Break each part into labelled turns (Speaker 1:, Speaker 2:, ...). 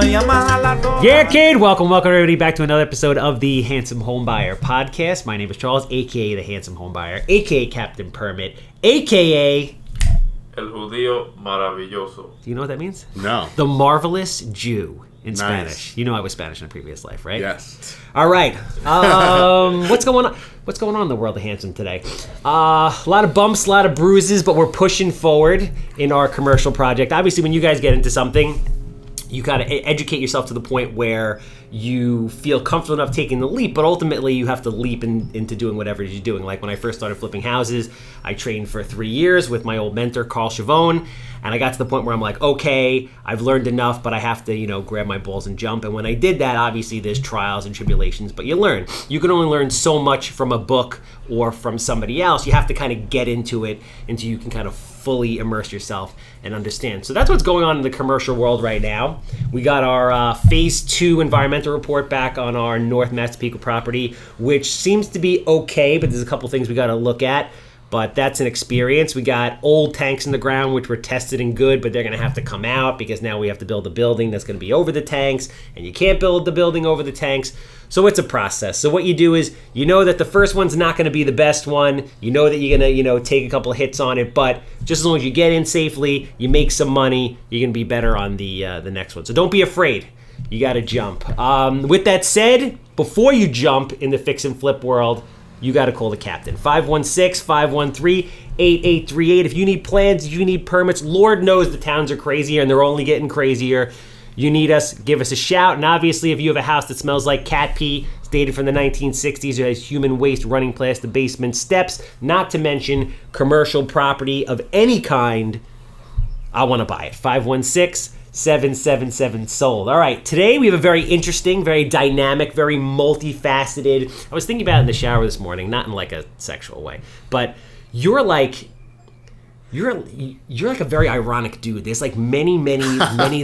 Speaker 1: Yeah, kid. Welcome everybody back to another episode of the Handsome Homebuyer podcast. My name is Charles, aka the Handsome Homebuyer, aka Captain Permit, aka
Speaker 2: El Judío Maravilloso.
Speaker 1: Do you know what that means?
Speaker 3: No.
Speaker 1: The Marvelous Jew in
Speaker 3: Nice.
Speaker 1: Spanish. You know I was Spanish in a previous life, right?
Speaker 3: Yes.
Speaker 1: All right. What's going on? What's going on in the world of Handsome today? A lot of bumps, a lot of bruises, but we're pushing forward in our commercial project. Obviously, when you guys get into something, you gotta educate yourself to the point where you feel comfortable enough taking the leap, but ultimately you have to leap into doing whatever you're doing. Like when I first started flipping houses, I trained for 3 years with my old mentor, Carl Chavone, and I got to the point where I'm like, okay, I've learned enough, but I have to, grab my balls and jump. And when I did that, obviously there's trials and tribulations, but you learn. You can only learn so much from a book or from somebody else. You have to kind of get into it until you can kind of fully immerse yourself and understand. So that's what's going on in the commercial world right now. We got our phase 2 environmental report back on our North Massapequa property, which seems to be okay, but there's a couple things we got to look at. But that's an experience. We got old tanks in the ground, which were tested and good, but they're going to have to come out because now we have to build a building that's going to be over the tanks, and you can't build the building over the tanks. So it's a process. So what you do is, you know that the first one's not going to be the best one. You know that you're going to, take a couple of hits on it, but just as long as you get in safely, you make some money, you're going to be better on the next one. So don't be afraid. You got to jump. With that said, before you jump in the fix and flip world, you got to call the captain. 516-513-8838. If you need plans, if you need permits, Lord knows the towns are crazier and they're only getting crazier. You need us, give us a shout. And obviously, if you have a house that smells like cat pee, it's dated from the 1960s, or has human waste running past the basement steps, not to mention commercial property of any kind, I want to buy it. 516-777-SOLD. All right, today we have a very interesting, very dynamic, very multifaceted. I was thinking about it in the shower this morning, not in like a sexual way, but you're like a very ironic dude. There's like many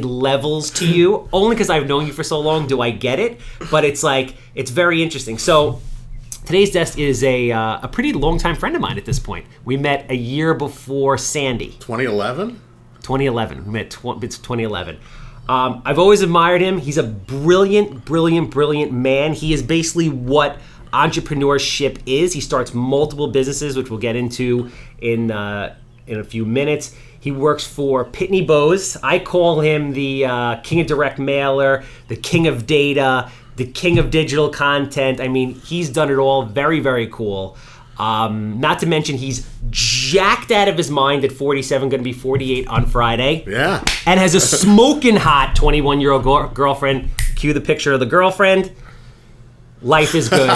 Speaker 1: levels to you. Only because I've known you for so long do I get it, but it's very interesting. So today's guest is a pretty long-time friend of mine at this point. We met a year before Sandy.
Speaker 3: 2011?
Speaker 1: 2011. We met. It's 2011. I've always admired him. He's a brilliant man. He is basically what entrepreneurship is. He starts multiple businesses, which we'll get into in a few minutes. He works for Pitney Bowes. I call him the king of direct mailer, the king of data, the king of digital content. I mean, he's done it all. Very, very cool. Not to mention he's jacked out of his mind at 47, going to be 48 on Friday.
Speaker 3: Yeah. And
Speaker 1: has a smoking hot 21-year-old girlfriend. Cue the picture of the girlfriend. Life is good.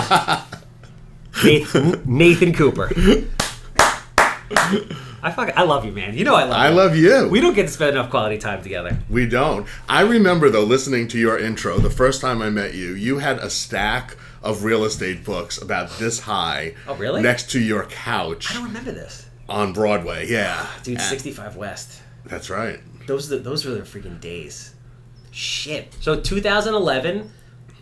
Speaker 1: Nathan Cooper. I love you, man. You know I love you.
Speaker 3: I love you.
Speaker 1: We don't get to spend enough quality time together.
Speaker 3: We don't. I remember, though, listening to your intro, the first time I met you, you had a stack of real estate books about this high.
Speaker 1: Oh, really?
Speaker 3: Next to your couch.
Speaker 1: I don't remember this.
Speaker 3: On Broadway, yeah.
Speaker 1: Dude, 65 West.
Speaker 3: That's right.
Speaker 1: Those were the freaking days. Shit. So 2011,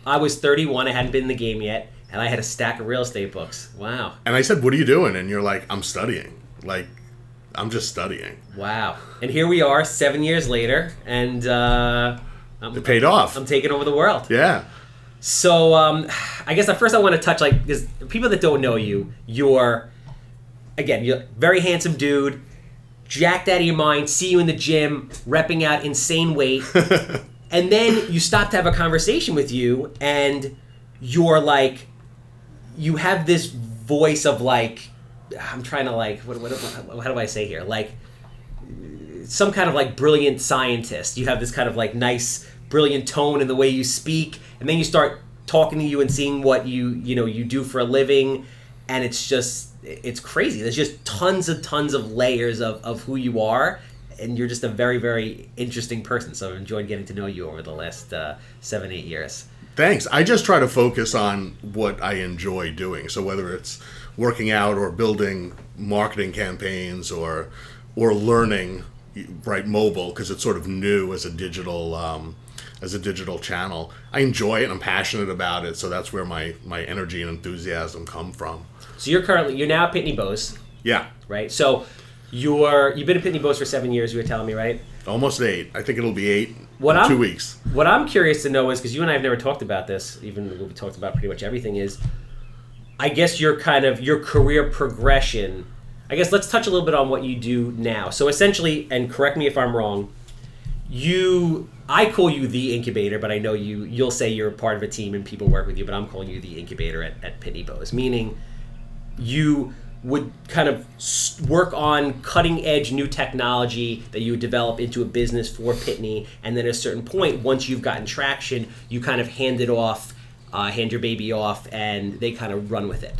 Speaker 1: I was 31. I hadn't been in the game yet, and I had a stack of real estate books. Wow.
Speaker 3: And I said, what are you doing? And you're like, I'm studying. Like, I'm just studying.
Speaker 1: Wow. And here we are 7 years later, and
Speaker 3: it paid off.
Speaker 1: I'm taking over the world.
Speaker 3: Yeah.
Speaker 1: So I guess at first I want to touch, because people that don't know you, you're a very handsome dude, jacked out of your mind, see you in the gym, repping out insane weight, and then you stop to have a conversation with you, and you're like, you have this voice of like, I'm trying to like, how do I say here? Like, some kind of like brilliant scientist. You have this kind of like nice, brilliant tone in the way you speak, and then you start talking to you and seeing what you do for a living, and it's crazy. There's just tons of layers of who you are, and you're just a very, very interesting person. So I've enjoyed getting to know you over the last 7-8 years.
Speaker 3: Thanks. I just try to focus on what I enjoy doing. So whether it's working out or building marketing campaigns or learning, right, mobile, because it's sort of new as a digital channel. I enjoy it. I'm passionate about it. So that's where my energy and enthusiasm come from.
Speaker 1: So you're now at Pitney Bowes.
Speaker 3: Yeah.
Speaker 1: Right. So you've been at Pitney Bowes for 7 years. You were telling me, right?
Speaker 3: Almost 8. I think it'll be 8 2 weeks.
Speaker 1: What I'm curious to know is, because you and I have never talked about this, even though we talked about pretty much everything, is I guess your career progression. I guess let's touch a little bit on what you do now. So essentially, and correct me if I'm wrong, I call you the incubator, but I know you'll say you're part of a team and people work with you, but I'm calling you the incubator at Pitney Bowes, meaning you would kind of work on cutting edge new technology that you would develop into a business for Pitney, and then at a certain point, once you've gotten traction, you kind of hand your baby off, and they kind of run with it.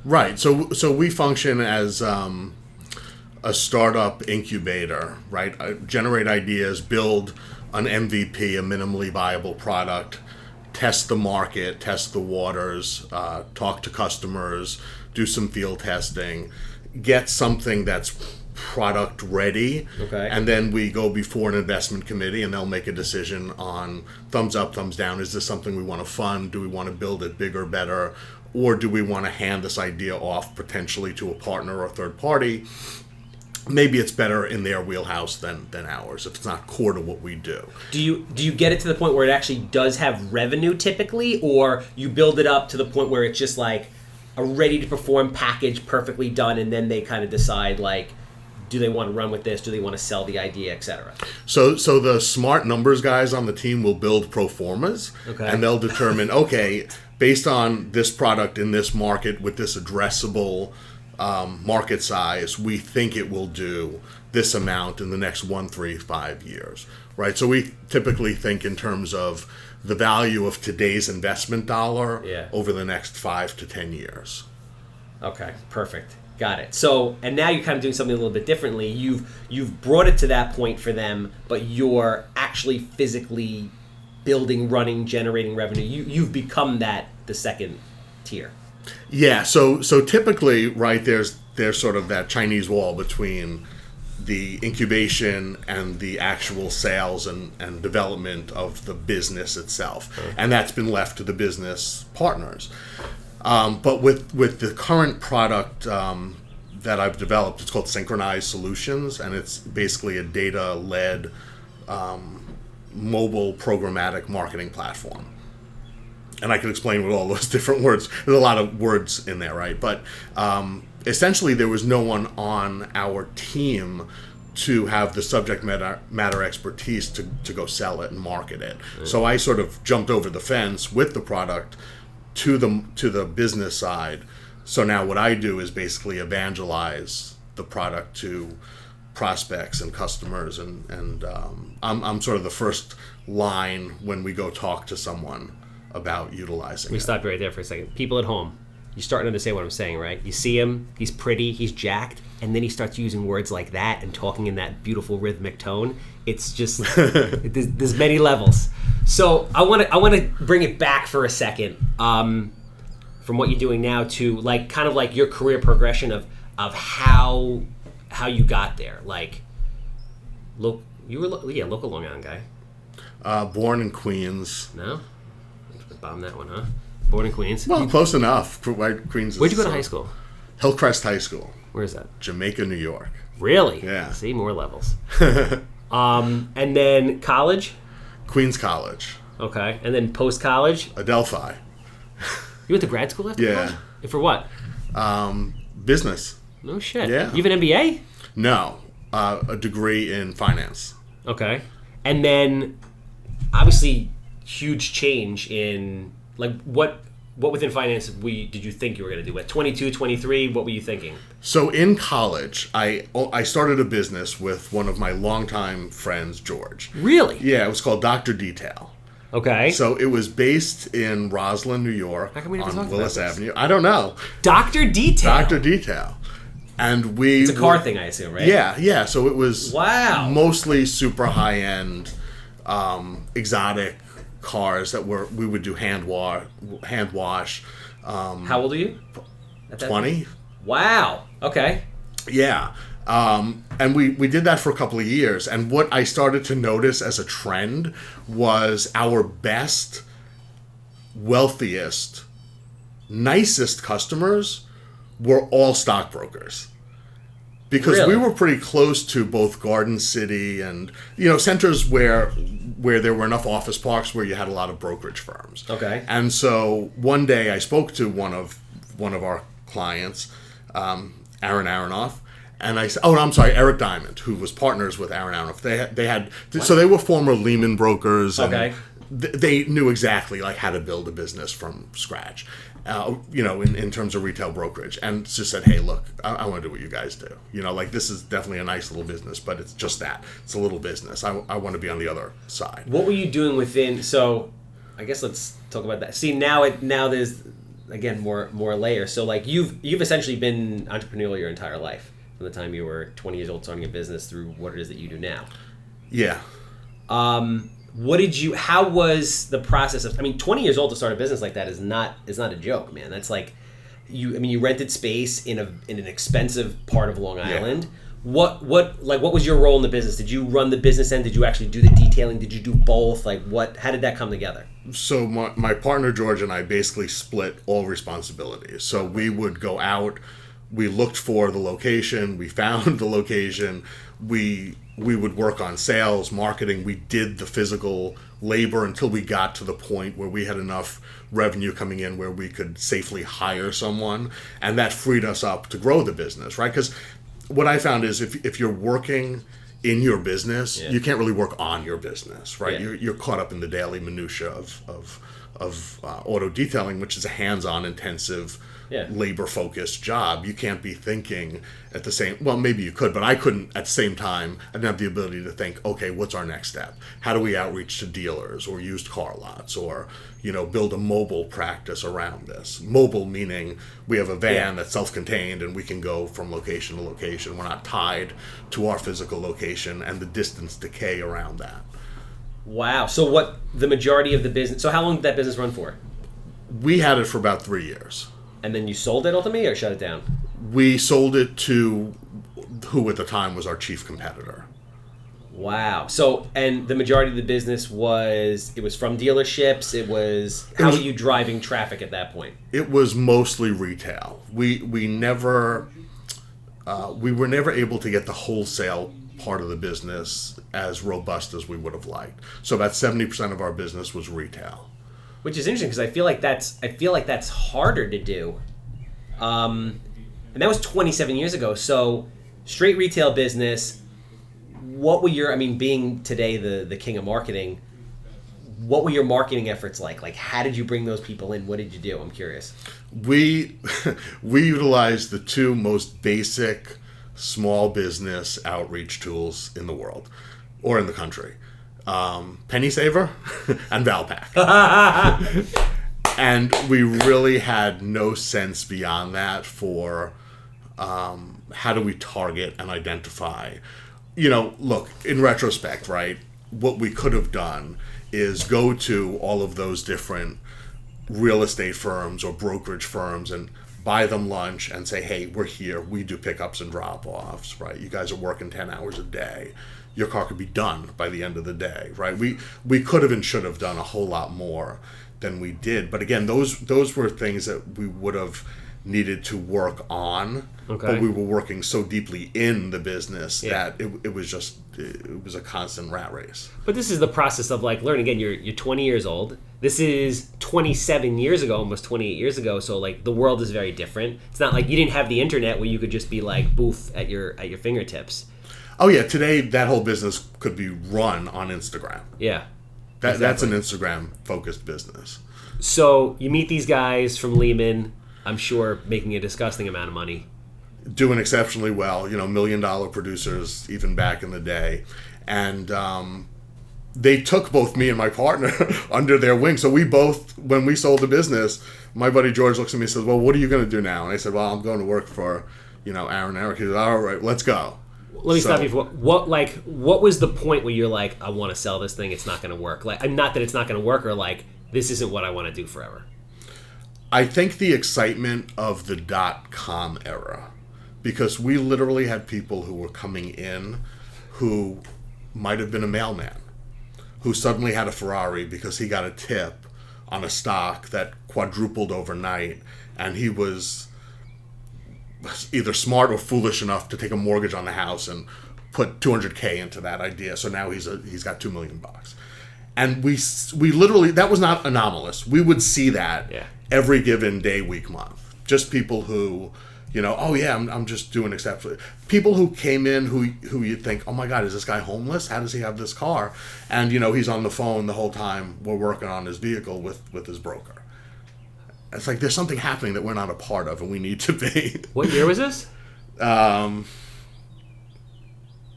Speaker 3: Right. So we function as a startup incubator, right? Generate ideas, build an MVP, a minimally viable product, test the market, test the waters, talk to customers, do some field testing, get something that's product ready,
Speaker 1: okay.
Speaker 3: And then we go before an investment committee and they'll make a decision on thumbs up, thumbs down. Is this something we want to fund? Do we want to build it bigger, better? Or do we want to hand this idea off potentially to a partner or a third party? Maybe it's better in their wheelhouse than ours if it's not core to what we do.
Speaker 1: Do you get it to the point where it actually does have revenue typically, or you build it up to the point where it's just like a ready to perform package perfectly done, and then they kind of decide like, do they want to run with this? Do they want to sell the idea, etc.?
Speaker 3: So the smart numbers guys on the team will build pro formas,
Speaker 1: okay.
Speaker 3: And they'll determine, okay, based on this product in this market with this addressable market size, we think it will do this amount in the next 1, 3, 5 years, right? So we typically think in terms of the value of today's investment dollar over the next 5 to 10 years.
Speaker 1: Okay, perfect. Got it. So, and now you're kind of doing something a little bit differently. You've brought it to that point for them, but you're actually physically building, running, generating revenue. You've become the second tier.
Speaker 3: Yeah. So typically, right, there's sort of that Chinese wall between the incubation and the actual sales and development of the business itself, and that's been left to the business partners. But with the current product that I've developed, it's called Synchronized Solutions, and it's basically a data-led mobile programmatic marketing platform. And I can explain with all those different words. There's a lot of words in there, right? But essentially, there was no one on our team to have the subject matter expertise to go sell it and market it. So I sort of jumped over the fence with the product to the business side. So now what I do is basically evangelize the product to prospects and customers, and I'm sort of the first line when we go talk to someone about utilizing it.
Speaker 1: Let me stop you right there for a second. People at home, you're starting to understand what I'm saying, right? You see him, he's pretty, he's jacked, and then he starts using words like that and talking in that beautiful rhythmic tone. It's just there's many levels. So I want to bring it back for a second, from what you're doing now to like kind of like your career progression of how you got there. Like, look, you were local Long Island guy.
Speaker 3: Born in Queens.
Speaker 1: No, bomb that one, huh? Born in Queens.
Speaker 3: Well, close enough. Queens.
Speaker 1: Where'd you go to high school?
Speaker 3: Hillcrest High School.
Speaker 1: Where is that?
Speaker 3: Jamaica, New York.
Speaker 1: Really?
Speaker 3: Yeah.
Speaker 1: See, more levels. And then college?
Speaker 3: Queens College.
Speaker 1: Okay. And then post-college?
Speaker 3: Adelphi.
Speaker 1: You went to grad school after college? For what?
Speaker 3: Business.
Speaker 1: No shit.
Speaker 3: Yeah.
Speaker 1: You have an MBA?
Speaker 3: No. A degree in finance.
Speaker 1: Okay. And then, obviously, huge change in, like, what within finance did you think you were going to do? At 22, 23, what were you thinking?
Speaker 3: So in college, I started a business with one of my longtime friends, George.
Speaker 1: Really?
Speaker 3: Yeah, it was called Dr. Detail.
Speaker 1: Okay.
Speaker 3: So it was based in Roslyn, New York,
Speaker 1: How come we never
Speaker 3: on
Speaker 1: talked
Speaker 3: Willis
Speaker 1: about this?
Speaker 3: Avenue. I don't know.
Speaker 1: Dr. Detail?
Speaker 3: Dr. Detail. And it's
Speaker 1: a car thing, I assume, right?
Speaker 3: Yeah. So it was
Speaker 1: wow.
Speaker 3: mostly super high-end, exotic cars that we would do hand wash.
Speaker 1: How old are you?
Speaker 3: 20.
Speaker 1: Wow. Okay.
Speaker 3: Yeah. And we did that for a couple of years. And what I started to notice as a trend was our best, wealthiest, nicest customers were all stockbrokers. Because
Speaker 1: Really?
Speaker 3: we were pretty close to both Garden City and, centers where there were enough office parks where you had a lot of brokerage firms.
Speaker 1: Okay.
Speaker 3: And so one day I spoke to one of our clients, Aaron Aronoff, and I said, Eric Diamond, who was partners with Aaron Aronoff. So they were former Lehman brokers. And
Speaker 1: Okay.
Speaker 3: They knew exactly like how to build a business from scratch. In terms of retail brokerage, and just said, hey, look, I want to do what you guys do. This is definitely a nice little business, but it's just that. It's a little business. I want to be on the other side.
Speaker 1: What were you doing within, so I guess let's talk about that. See, now there's, again, more layers. So, like, you've essentially been entrepreneurial your entire life, from the time you were 20 years old starting a business through what it is that you do now.
Speaker 3: Yeah.
Speaker 1: How was the process of, 20 years old to start a business like that is not a joke, man. That's like, you rented space in an expensive part of Long Island. What was your role in the business? Did you run the business end? Did you actually do the detailing? Did you do both? How did that come together?
Speaker 3: So my partner George and I basically split all responsibilities. So we would go out, we looked for the location, we found the location, we would work on sales, marketing. We did the physical labor until we got to the point where we had enough revenue coming in where we could safely hire someone, and that freed us up to grow the business, right? Because what I found is if you're working in your business, you can't really work on your business, right?
Speaker 1: Yeah.
Speaker 3: You're caught up in the daily minutia of auto detailing, which is a hands-on, intensive, labor-focused job. You can't be thinking at the same... Well, maybe you could, but I couldn't at the same time. I didn't have the ability to think, okay, what's our next step? How do we outreach to dealers or used car lots or, build a mobile practice around this? Mobile meaning we have a van that's self-contained and we can go from location to location. We're not tied to our physical location and the distance decay around that.
Speaker 1: Wow. So what the majority of the business... So how long did that business run for?
Speaker 3: We had it for about 3 years.
Speaker 1: And then you sold it ultimately or shut it down?
Speaker 3: We sold it to who at the time was our chief competitor.
Speaker 1: Wow. So, and the majority of the business was from dealerships. How were you driving traffic at that point?
Speaker 3: It was mostly retail. We were never able to get the wholesale part of the business as robust as we would have liked. So about 70% of our business was retail.
Speaker 1: Which is interesting because I feel like that's harder to do. And that was 27 years ago. So straight retail business. What were your, being today the king of marketing, what were your marketing efforts like? Like, how did you bring those people in? What did you do? I'm curious.
Speaker 3: We utilized the two most basic small business outreach tools in the world or in the country. Penny Saver and Valpak. And we really had no sense beyond that for how do we target and identify. Look, in retrospect, right, what we could have done is go to all of those different real estate firms or brokerage firms and buy them lunch and say, hey, we're here. We do pickups and drop-offs, right? You guys are working 10 hours a day. Your car could be done by the end of the day, right? We could have and should have done a whole lot more than we did. But again, those were things that we would have needed to work on. Okay. But we were working so deeply in the business that it was a constant rat race.
Speaker 1: But this is the process of like learning. Again, you're 20 years old. This is 27 years ago, almost 28 years ago. So like the world is very different. It's not like you didn't have the internet where you could just be like boof at your fingertips.
Speaker 3: Oh yeah, today that whole business could be run on Instagram.
Speaker 1: Yeah.
Speaker 3: That's an Instagram focused business.
Speaker 1: So you meet these guys from Lehman, I'm sure making a disgusting amount of money.
Speaker 3: Doing exceptionally well, $1 million producers even back in the day. And they took both me and my partner under their wing. So we both, when we sold the business, my buddy George looks at me and says, well, what are you going to do now? And I said, well, I'm going to work for, Aaron and Eric. He said, all right, let's go.
Speaker 1: Let me stop you for what was the point where you're like, I want to sell this thing, it's not going to work? Like, not that it's not going to work, or like, this isn't what I want to do forever.
Speaker 3: I think the excitement of the .com era, because we literally had people who were coming in who might have been a mailman, who suddenly had a Ferrari because he got a tip on a stock that quadrupled overnight, and he was either smart or foolish enough to take a mortgage on the house and put $200K into that idea. So now he's got $2 million. And we literally, that was not anomalous. We would see that every given day, week, month. Just people who, oh yeah, I'm just doing exceptionally. People who came in who you'd think, oh my God, is this guy homeless? How does he have this car? And he's on the phone the whole time we're working on his vehicle with his broker. It's like there's something happening that we're not a part of, and we need to be.
Speaker 1: What year was this?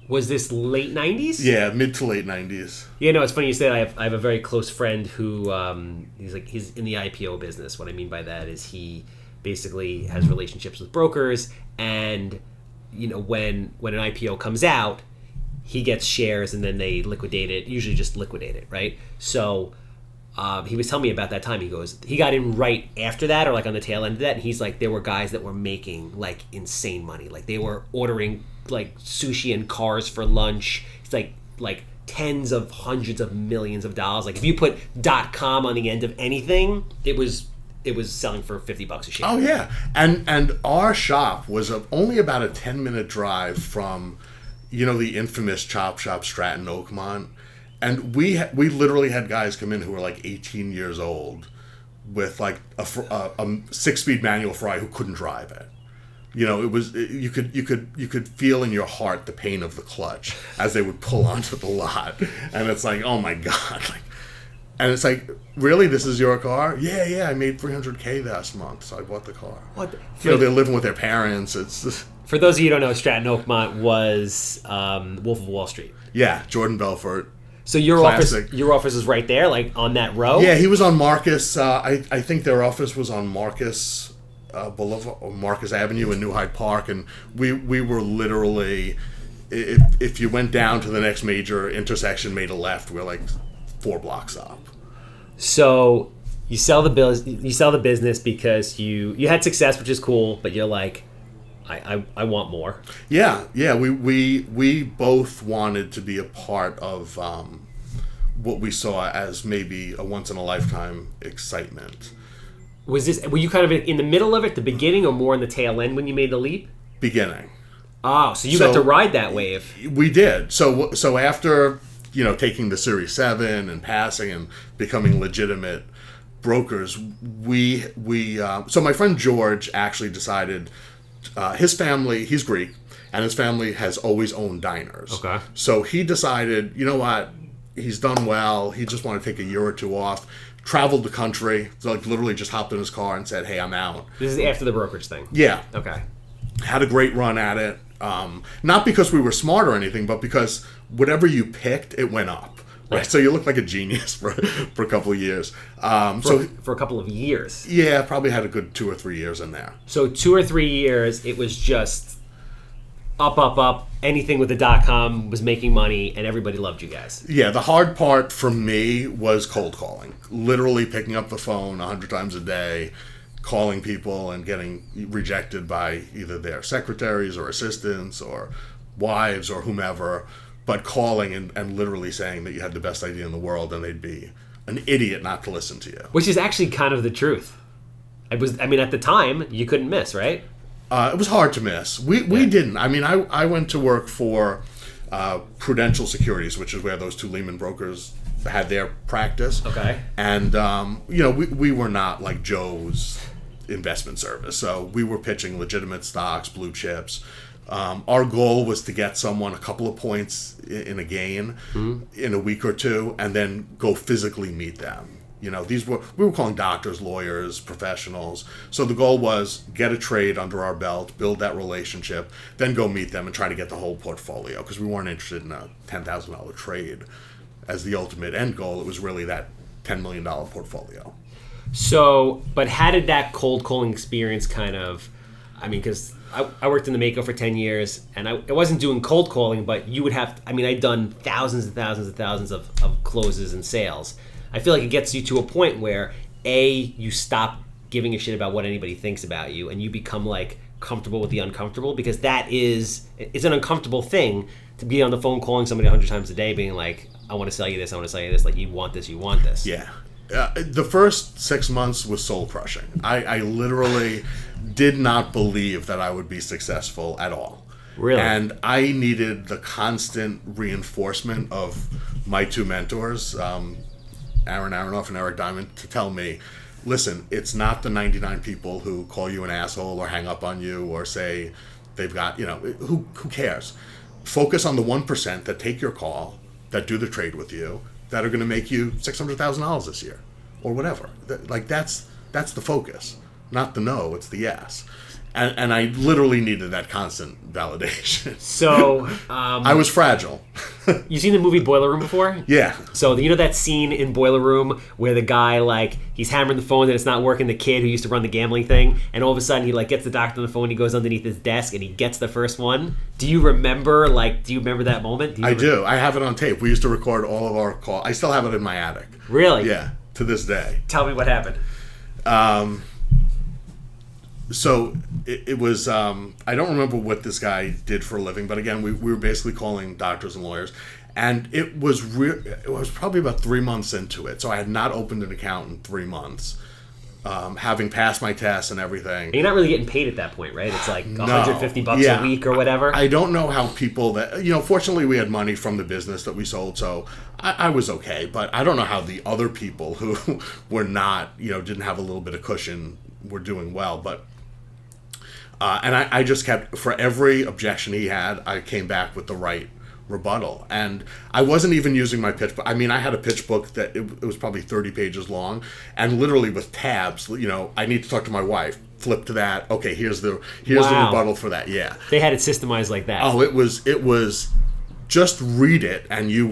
Speaker 1: Was this late 90s?
Speaker 3: Yeah, mid to late 90s.
Speaker 1: It's funny you say that. I have a very close friend who he's in the IPO business. What I mean by that is he basically has relationships with brokers, and when an IPO comes out, he gets shares and then they liquidate it. Usually just liquidate it, right? So he was telling me about that time. He goes, he got in right after that, or like on the tail end of that, and he's like, there were guys that were making like insane money. Like they were ordering like sushi and cars for lunch. It's like tens of hundreds of millions of dollars. Like if you put .com on the end of anything, it was selling for $50 a share.
Speaker 3: Oh yeah, and our shop was only about a 10-minute drive from, the infamous Chop Shop Stratton Oakmont, and we literally had guys come in who were like 18 years old with like a 6-speed manual fry who couldn't drive it. It was you could feel in your heart the pain of the clutch as they would pull onto the lot, and it's like, oh my God, and it's like, really, this is your car? Yeah, I made $300K last month, so I bought the car.
Speaker 1: What?
Speaker 3: They're living with their parents. It's just...
Speaker 1: For those of you who don't know, Stratton Oakmont was Wolf of Wall Street.
Speaker 3: Yeah, Jordan Belfort.
Speaker 1: So your
Speaker 3: Classic.
Speaker 1: your office is right there, like on that row?
Speaker 3: Yeah, he was on Marcus. I think their office was on Marcus Boulevard or Marcus Avenue in New Hyde Park, and we were literally, if you went down to the next major intersection, made a left, we're like 4 blocks up.
Speaker 1: So you sell the business because you had success, which is cool, but you're like, I want more. Yeah.
Speaker 3: We both wanted to be a part of what we saw as maybe a once in a lifetime excitement.
Speaker 1: Were you kind of in the middle of it, the beginning, or more in the tail end when you made the leap?
Speaker 3: Beginning.
Speaker 1: Oh, so you got to ride that wave.
Speaker 3: We did. So after taking the Series 7 and passing and becoming legitimate brokers, so my friend George actually decided. His family, he's Greek, and his family has always owned diners.
Speaker 1: Okay.
Speaker 3: So he decided, you know what, he's done well, he just wanted to take a year or two off, traveled the country, so like literally just hopped in his car and said, hey, I'm out.
Speaker 1: This is after the brokerage thing?
Speaker 3: Yeah.
Speaker 1: Okay.
Speaker 3: Had a great run at it, not because we were smart or anything, but because whatever you picked, it went up. Right, so you look like a genius for a couple of years.
Speaker 1: For a couple of years?
Speaker 3: Yeah, probably had a good 2 or 3 years in there.
Speaker 1: So 2 or 3 years, it was just up. Anything with the .com was making money, and everybody loved you guys.
Speaker 3: Yeah, the hard part for me was cold calling. Literally picking up the phone 100 times a day, calling people and getting rejected by either their secretaries or assistants or wives or whomever. But calling and literally saying that you had the best idea in the world, and they'd be an idiot not to listen to you.
Speaker 1: Which is actually kind of the truth. At the time, you couldn't miss, right?
Speaker 3: It was hard to miss. We didn't. I went to work for Prudential Securities, which is where those 2 Lehman brokers had their practice.
Speaker 1: Okay.
Speaker 3: And, we were not like Joe's investment service. So we were pitching legitimate stocks, blue chips. Our goal was to get someone a couple of points in a gain in a week or two, and then go physically meet them. We were calling doctors, lawyers, professionals. So the goal was get a trade under our belt, build that relationship, then go meet them and try to get the whole portfolio, because we weren't interested in a $10,000 trade as the ultimate end goal. It was really that $10 million portfolio. So,
Speaker 1: but how did that cold calling experience kind of, because I worked in the Mako for 10 years, and I wasn't doing cold calling, but you would have, I'd done thousands and thousands and thousands of closes and sales. I feel like it gets you to a point where, you stop giving a shit about what anybody thinks about you, and you become like comfortable with the uncomfortable, because it's an uncomfortable thing to be on the phone calling somebody 100 times a day being like, I want to sell you this, like you want this.
Speaker 3: Yeah. The first 6 months was soul crushing. I literally did not believe that I would be successful at all.
Speaker 1: Really?
Speaker 3: And I needed the constant reinforcement of my two mentors, Aaron Aronoff and Eric Diamond, to tell me, listen, it's not the 99 people who call you an asshole or hang up on you or say they've got, who cares? Focus on the 1% that take your call, that do the trade with you, that are going to make you $600,000 this year or whatever. That's the focus, not the no, it's the yes. And I literally needed that constant validation.
Speaker 1: So
Speaker 3: I was fragile.
Speaker 1: You seen the movie Boiler Room before?
Speaker 3: Yeah.
Speaker 1: So you know that scene in Boiler Room where the guy he's hammering the phone and it's not working, the kid who used to run the gambling thing, and all of a sudden he gets the doctor on the phone, he goes underneath his desk and he gets the first one. Do you remember that moment?
Speaker 3: I do. I have it on tape. We used to record all of our calls. I still have it in my attic.
Speaker 1: Really?
Speaker 3: Yeah, to this day.
Speaker 1: Tell me what happened.
Speaker 3: So it was, I don't remember what this guy did for a living, but again, we were basically calling doctors and lawyers, and it was probably about 3 months into it. So I had not opened an account in 3 months, having passed my tests and everything.
Speaker 1: And you're not really getting paid at that point, right? It's like $150 a week or whatever.
Speaker 3: I don't know how people that, fortunately we had money from the business that we sold, so I was okay, but I don't know how the other people who were not, didn't have a little bit of cushion were doing well, but and I just kept, for every objection he had, I came back with the right rebuttal. And I wasn't even using my pitch book. I mean, I had a pitch book that it was probably 30 pages long, and literally with tabs, I need to talk to my wife. Flip to that. Okay, here's the rebuttal for that. Yeah.
Speaker 1: They had it systemized like that.
Speaker 3: Oh, it was just read it and it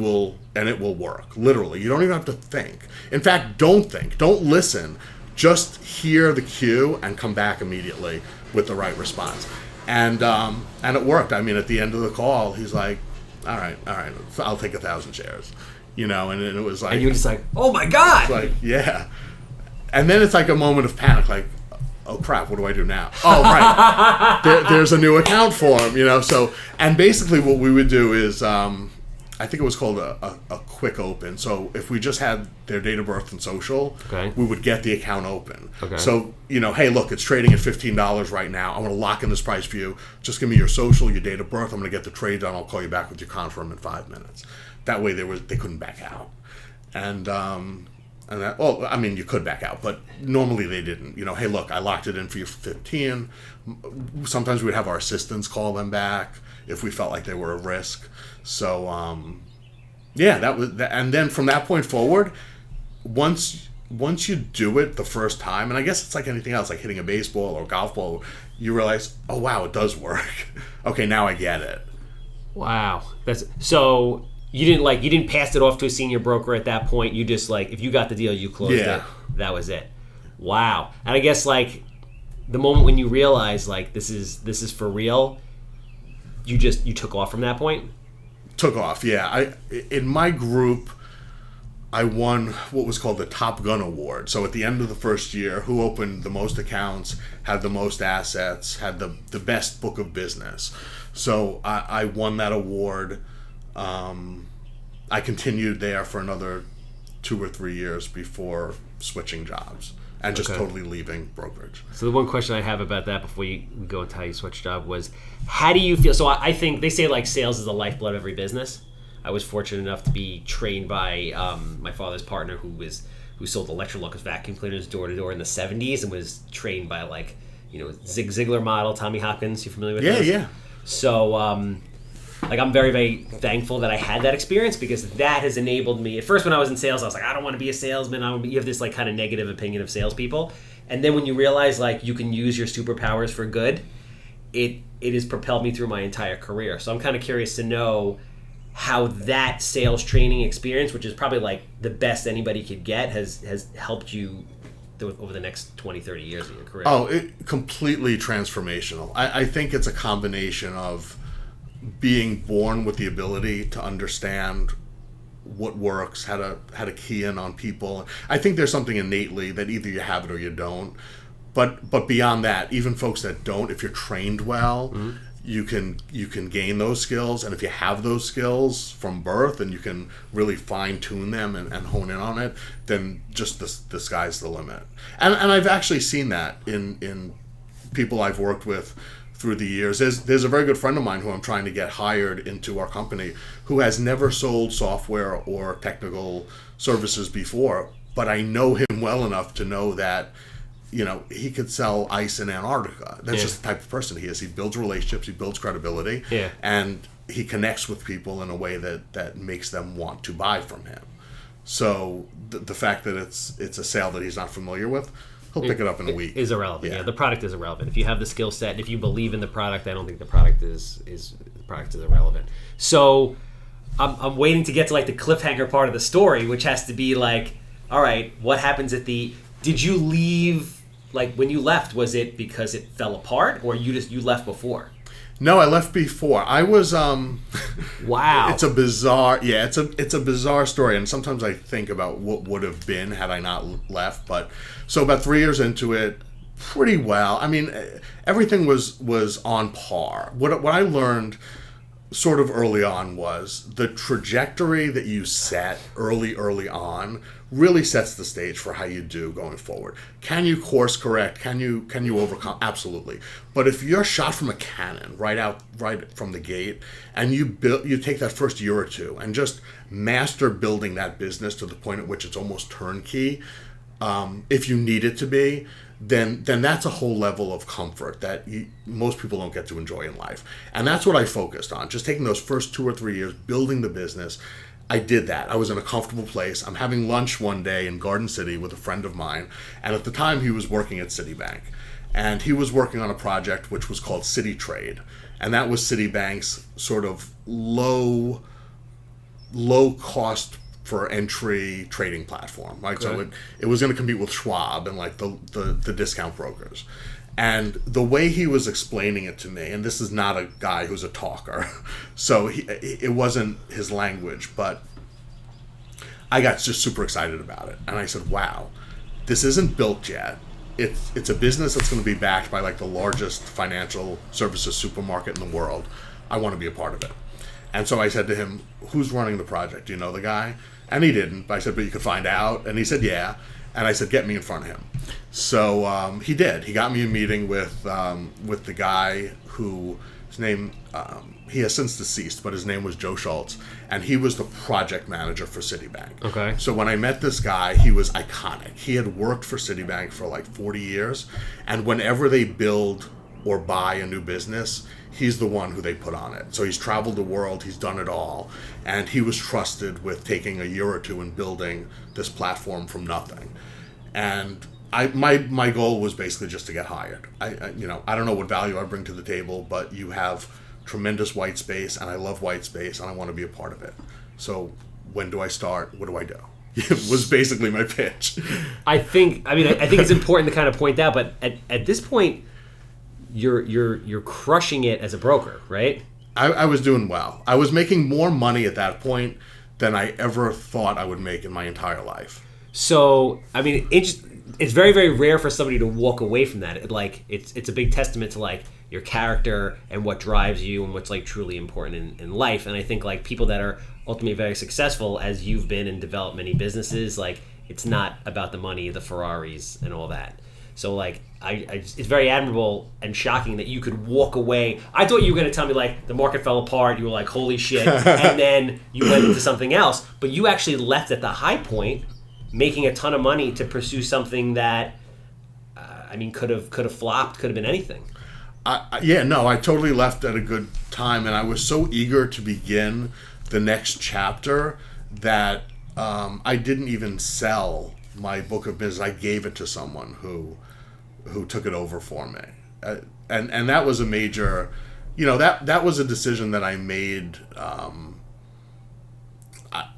Speaker 3: will work. Literally. You don't even have to think. In fact, don't think. Don't listen. Just hear the cue and come back immediately with the right response. And it worked. I mean, at the end of the call, he's like, all right, I'll take 1,000 shares. And it was like...
Speaker 1: And you're just like, oh my God!
Speaker 3: Like, yeah. And then it's like a moment of panic, like, oh crap, what do I do now? Oh, right. There's a new account form, so... And basically what we would do is... I think it was called a quick open. So if we just had their date of birth and social,
Speaker 1: okay,
Speaker 3: we would get the account open.
Speaker 1: Okay.
Speaker 3: So, hey, look, it's trading at $15 right now. I want to lock in this price for you. Just give me your social, your date of birth. I'm going to get the trade done. I'll call you back with your confirm in 5 minutes. That way they couldn't back out. And that, well, I mean, you could back out, but normally they didn't. Hey, look, I locked it in for you for 15. Sometimes we'd have our assistants call them back if we felt like they were a risk. So, that was, and then from that point forward, once you do it the first time, and I guess it's like anything else, like hitting a baseball or golf ball, you realize, oh wow, it does work. Okay, now I get it.
Speaker 1: Wow, so you didn't pass it off to a senior broker at that point. You just if you got the deal, you closed it. That was it. Wow, and I guess the moment when you realize this is for real, you took off from that point.
Speaker 3: Took off, yeah. In my group, I won what was called the Top Gun Award. So at the end of the first year, who opened the most accounts, had the most assets, had the best book of business. So I won that award. I continued there for another 2 or 3 years before switching jobs and just totally leaving brokerage.
Speaker 1: So the one question I have about that before we go into how you switch job was, how do you feel? So I think they say sales is the lifeblood of every business. I was fortunate enough to be trained by my father's partner who sold Electrolux vacuum cleaners door to door in the 70s and was trained by Zig Ziglar model, Tommy Hopkins. You familiar with that?
Speaker 3: Yeah.
Speaker 1: So I'm very, very thankful that I had that experience, because that has enabled me. At first, when I was in sales, I was like, I don't want to be a salesman. You have this kind of negative opinion of salespeople. And then when you realize you can use your superpowers for good, it has propelled me through my entire career. So I'm kind of curious to know how that sales training experience, which is probably the best anybody could get, has helped you over the next 20, 30 years of your career.
Speaker 3: Oh, completely transformational. I think it's a combination of being born with the ability to understand what works, how to key in on people. I think there's something innately that either you have it or you don't. But beyond that, even folks that don't, if you're trained well, mm-hmm. you can gain those skills. And if you have those skills from birth and you can really fine tune them and hone in on it, then just the sky's the limit. And I've actually seen that in people I've worked with through the years. There's a very good friend of mine who I'm trying to get hired into our company who has never sold software or technical services before, but I know him well enough to know that, you know, he could sell ice in Antarctica. That's just the type of person he is. He builds relationships, he builds credibility, and he connects with people in a way that makes them want to buy from him. So the fact that it's a sale that he's not familiar with, he'll pick it up in a week.
Speaker 1: Is irrelevant. Yeah, the product is irrelevant. If you have the skill set, and if you believe in the product, I don't think the product is irrelevant. So I'm waiting to get to like the cliffhanger part of the story, which has to be like, all right, what happens at the? Did you leave? Like when you left, was it because it fell apart, or you left before?
Speaker 3: No, I left before. I was
Speaker 1: Wow.
Speaker 3: It's a bizarre it's a bizarre story, and sometimes I think about what would have been had I not left. But so about 3 years into it, pretty well. I mean, everything was on par. What I learned sort of early on was the trajectory that you set early on really sets the stage for how you do going forward. Can you course correct? Can you overcome? Absolutely. But if you're shot from a cannon right from the gate, and you take that first year or two and just master building that business to the point at which it's almost turnkey, if you need it to be, then that's a whole level of comfort that most people don't get to enjoy in life. And that's what I focused on, just taking those first 2 or 3 years, building the business. I did that. I was in a comfortable place. I'm having lunch one day in Garden City with a friend of mine, and at the time he was working at Citibank. And he was working on a project which was called City Trade. And that was Citibank's sort of low cost for entry trading platform, right? So it was going to compete with Schwab and like the discount brokers. And the way he was explaining it to me, and this is not a guy who's a talker, so it wasn't his language, but I got just super excited about it. And I said, wow, this isn't built yet. It's a business that's going to be backed by like the largest financial services supermarket in the world. I want to be a part of it. And so I said to him, who's running the project? Do you know the guy? And he didn't. But I said, but you could find out. And he said, yeah. And I said, get me in front of him. So he did. He got me a meeting with the guy who, his name, he has since deceased, but his name was Joe Schultz. And he was the project manager for Citibank.
Speaker 1: Okay.
Speaker 3: So when I met this guy, he was iconic. He had worked for Citibank for like 40 years. And whenever they build or buy a new business, he's the one who they put on it. So he's traveled the world, he's done it all, and he was trusted with taking a year or two and building this platform from nothing. And my goal was basically just to get hired. I don't know what value I bring to the table, but you have tremendous white space, and I love white space, and I want to be a part of it. So when do I start? What do I do? It was basically my pitch.
Speaker 1: I think it's important to kind of point out, but at this point, you're crushing it as a broker, right?
Speaker 3: I was doing well. I was making more money at that point than I ever thought I would make in my entire life.
Speaker 1: So, I mean, it's very, very rare for somebody to walk away from that. It's a big testament to like your character and what drives you and what's like truly important in life. And I think like people that are ultimately very successful, as you've been and developed many businesses, like it's not about the money, the Ferraris, and all that. So like it's very admirable and shocking that you could walk away. I thought you were going to tell me like the market fell apart, you were like holy shit, and then you went into something else. But you actually left at the high point, making a ton of money to pursue something that could have flopped, could have been anything.
Speaker 3: I totally left at a good time, and I was so eager to begin the next chapter that I didn't even sell my book of business. I gave it to someone who took it over for me, and that was a major, that was a decision that I made.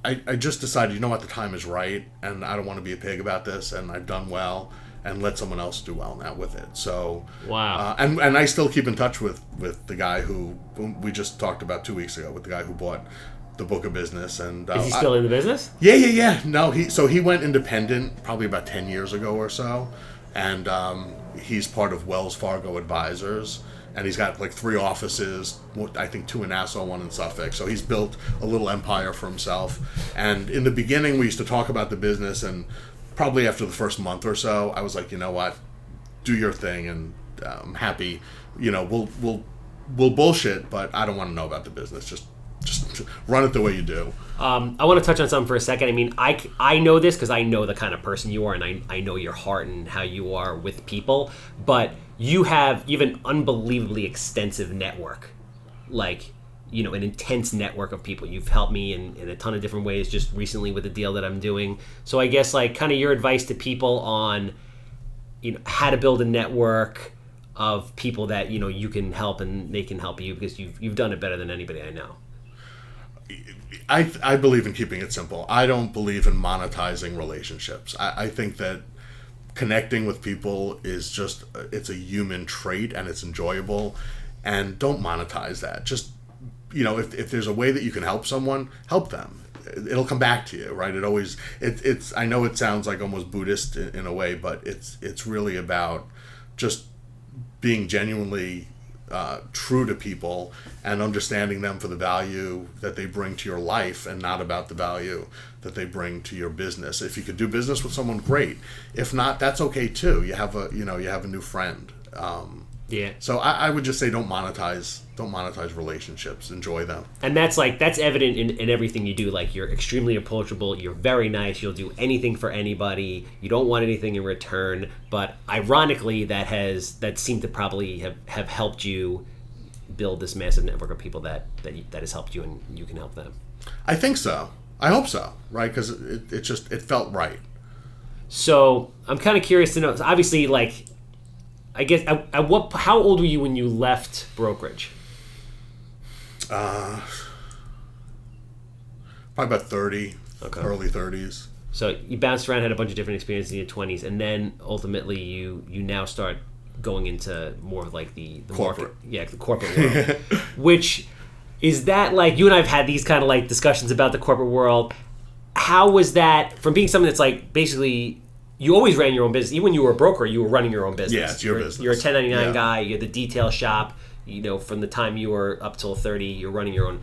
Speaker 3: I just decided, you know what, the time is right, and I don't want to be a pig about this, and I've done well, and let someone else do well now with it. So
Speaker 1: wow,
Speaker 3: and I still keep in touch with the guy who we just talked about 2 weeks ago, with the guy who bought the book of business. And
Speaker 1: is he still in the business?
Speaker 3: Yeah. No, he went independent probably about 10 years ago or so, and he's part of Wells Fargo Advisors, and he's got like 3 offices, I think 2 in Nassau, 1 in Suffolk. So he's built a little empire for himself. And in the beginning, we used to talk about the business, and probably after the first month or so, I was like, you know what, do your thing, and I'm happy. We'll bullshit, but I don't want to know about the business. Just run it the way you do.
Speaker 1: I want to touch on something for a second. I mean, I know this because I know the kind of person you are, and I know your heart and how you are with people. But you have an unbelievably extensive network, like, an intense network of people. You've helped me in a ton of different ways just recently with the deal that I'm doing. So I guess, like, kind of your advice to people on, how to build a network of people that, you can help and they can help you, because you've done it better than anybody I know.
Speaker 3: I believe in keeping it simple. I don't believe in monetizing relationships. I think that connecting with people is just, it's a human trait and it's enjoyable, and don't monetize that. Just, if there's a way that you can help someone, help them. It'll come back to you, right? It's I know it sounds like almost Buddhist in a way, but it's really about just being genuinely true to people and understanding them for the value that they bring to your life, and not about the value that they bring to your business. If you could do business with someone, great. If not, that's okay too. You have a new friend.
Speaker 1: Yeah.
Speaker 3: So I would just say don't monetize relationships. Enjoy them.
Speaker 1: And that's evident in everything you do. Like, you're extremely approachable. You're very nice. You'll do anything for anybody. You don't want anything in return. But ironically, that seemed to probably have helped you build this massive network of people that has helped you, and you can help them. I
Speaker 3: think so. I hope so. Right? Because it felt right.
Speaker 1: So I'm kind of curious to know. So obviously, like, I guess how old were you when you left brokerage?
Speaker 3: Probably about 30, okay. Early 30s.
Speaker 1: So you bounced around, had a bunch of different experiences in your 20s, and then ultimately you now start going into more of like the
Speaker 3: corporate.
Speaker 1: The corporate world. Which is that, like, you and I have had these kind of like discussions about the corporate world. How was that from being something that's like basically you always ran your own business? Even when you were a broker, you were running your own business.
Speaker 3: Yeah, it's your business.
Speaker 1: You're a 1099 guy. You're the detail shop. From the time you were up till 30, you're running your own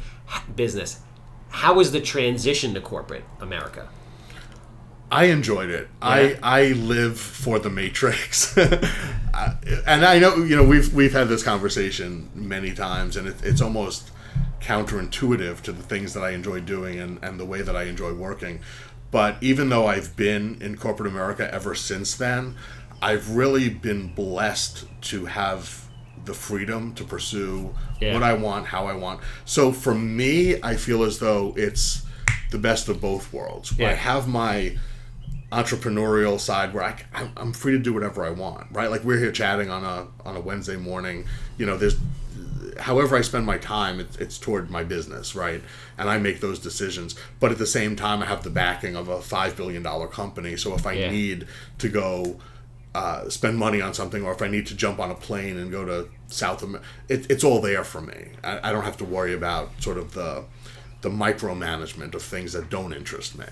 Speaker 1: business. How was the transition to corporate America?
Speaker 3: I enjoyed it. Yeah. I live for the Matrix, and I know we've had this conversation many times, and it's almost counterintuitive to the things that I enjoy doing and the way that I enjoy working. But even though I've been in corporate America ever since then, I've really been blessed to have the freedom to pursue what I want, how I want. So for me, I feel as though it's the best of both worlds. Yeah. I have my entrepreneurial side where I'm free to do whatever I want, right? Like, we're here chatting on a Wednesday morning. There's however I spend my time, it's toward my business, right? And I make those decisions. But at the same time, I have the backing of a $5 billion company. So if I need to go spend money on something, or if I need to jump on a plane and go to South America, it's all there for me. I don't have to worry about sort of the micromanagement of things that don't interest me.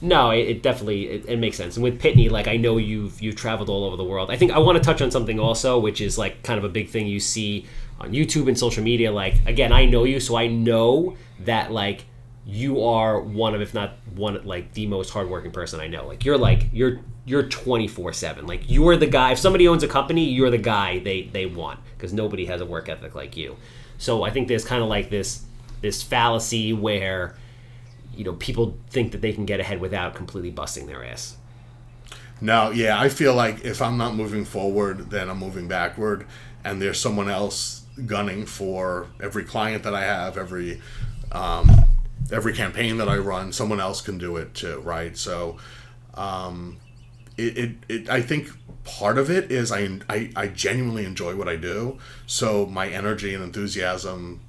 Speaker 1: No, it definitely it makes sense. And with Pitney, like, I know you've traveled all over the world. I think I want to touch on something also, which is like kind of a big thing you see on YouTube and social media. Like, again, I know you, so I know that, like, you are one of, if not one, like, the most hardworking person I know. Like, you're 24/7. Like, you're the guy. If somebody owns a company, you're the guy they want, because nobody has a work ethic like you. So I think there's kind of like this fallacy where people think that they can get ahead without completely busting their ass.
Speaker 3: No, yeah, I feel like if I'm not moving forward, then I'm moving backward, and there's someone else gunning for every client that I have, every campaign that I run. Someone else can do it too, right? So, I think part of it is I genuinely enjoy what I do, so my energy and enthusiasm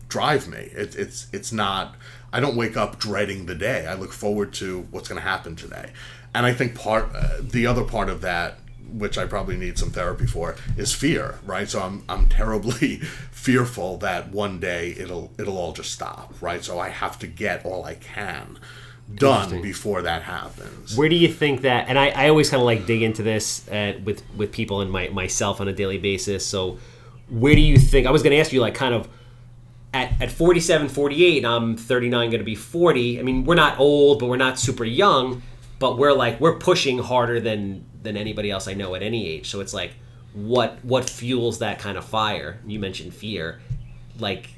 Speaker 3: drive me. It's not. I don't wake up dreading the day. I look forward to what's going to happen today. And I think the other part of that, which I probably need some therapy for, is fear, right? So I'm terribly fearful that one day it'll all just stop, right? So I have to get all I can done before that happens.
Speaker 1: Where do you think that, and I always kind of like dig into this with people and myself on a daily basis. So where do you think, I was going to ask you, like, kind of, at 47, 48, and I'm 39, going to be 40. I mean, we're not old, but we're not super young, but we're pushing harder than anybody else I know at any age. So it's like, what fuels that kind of fire. You mentioned fear, like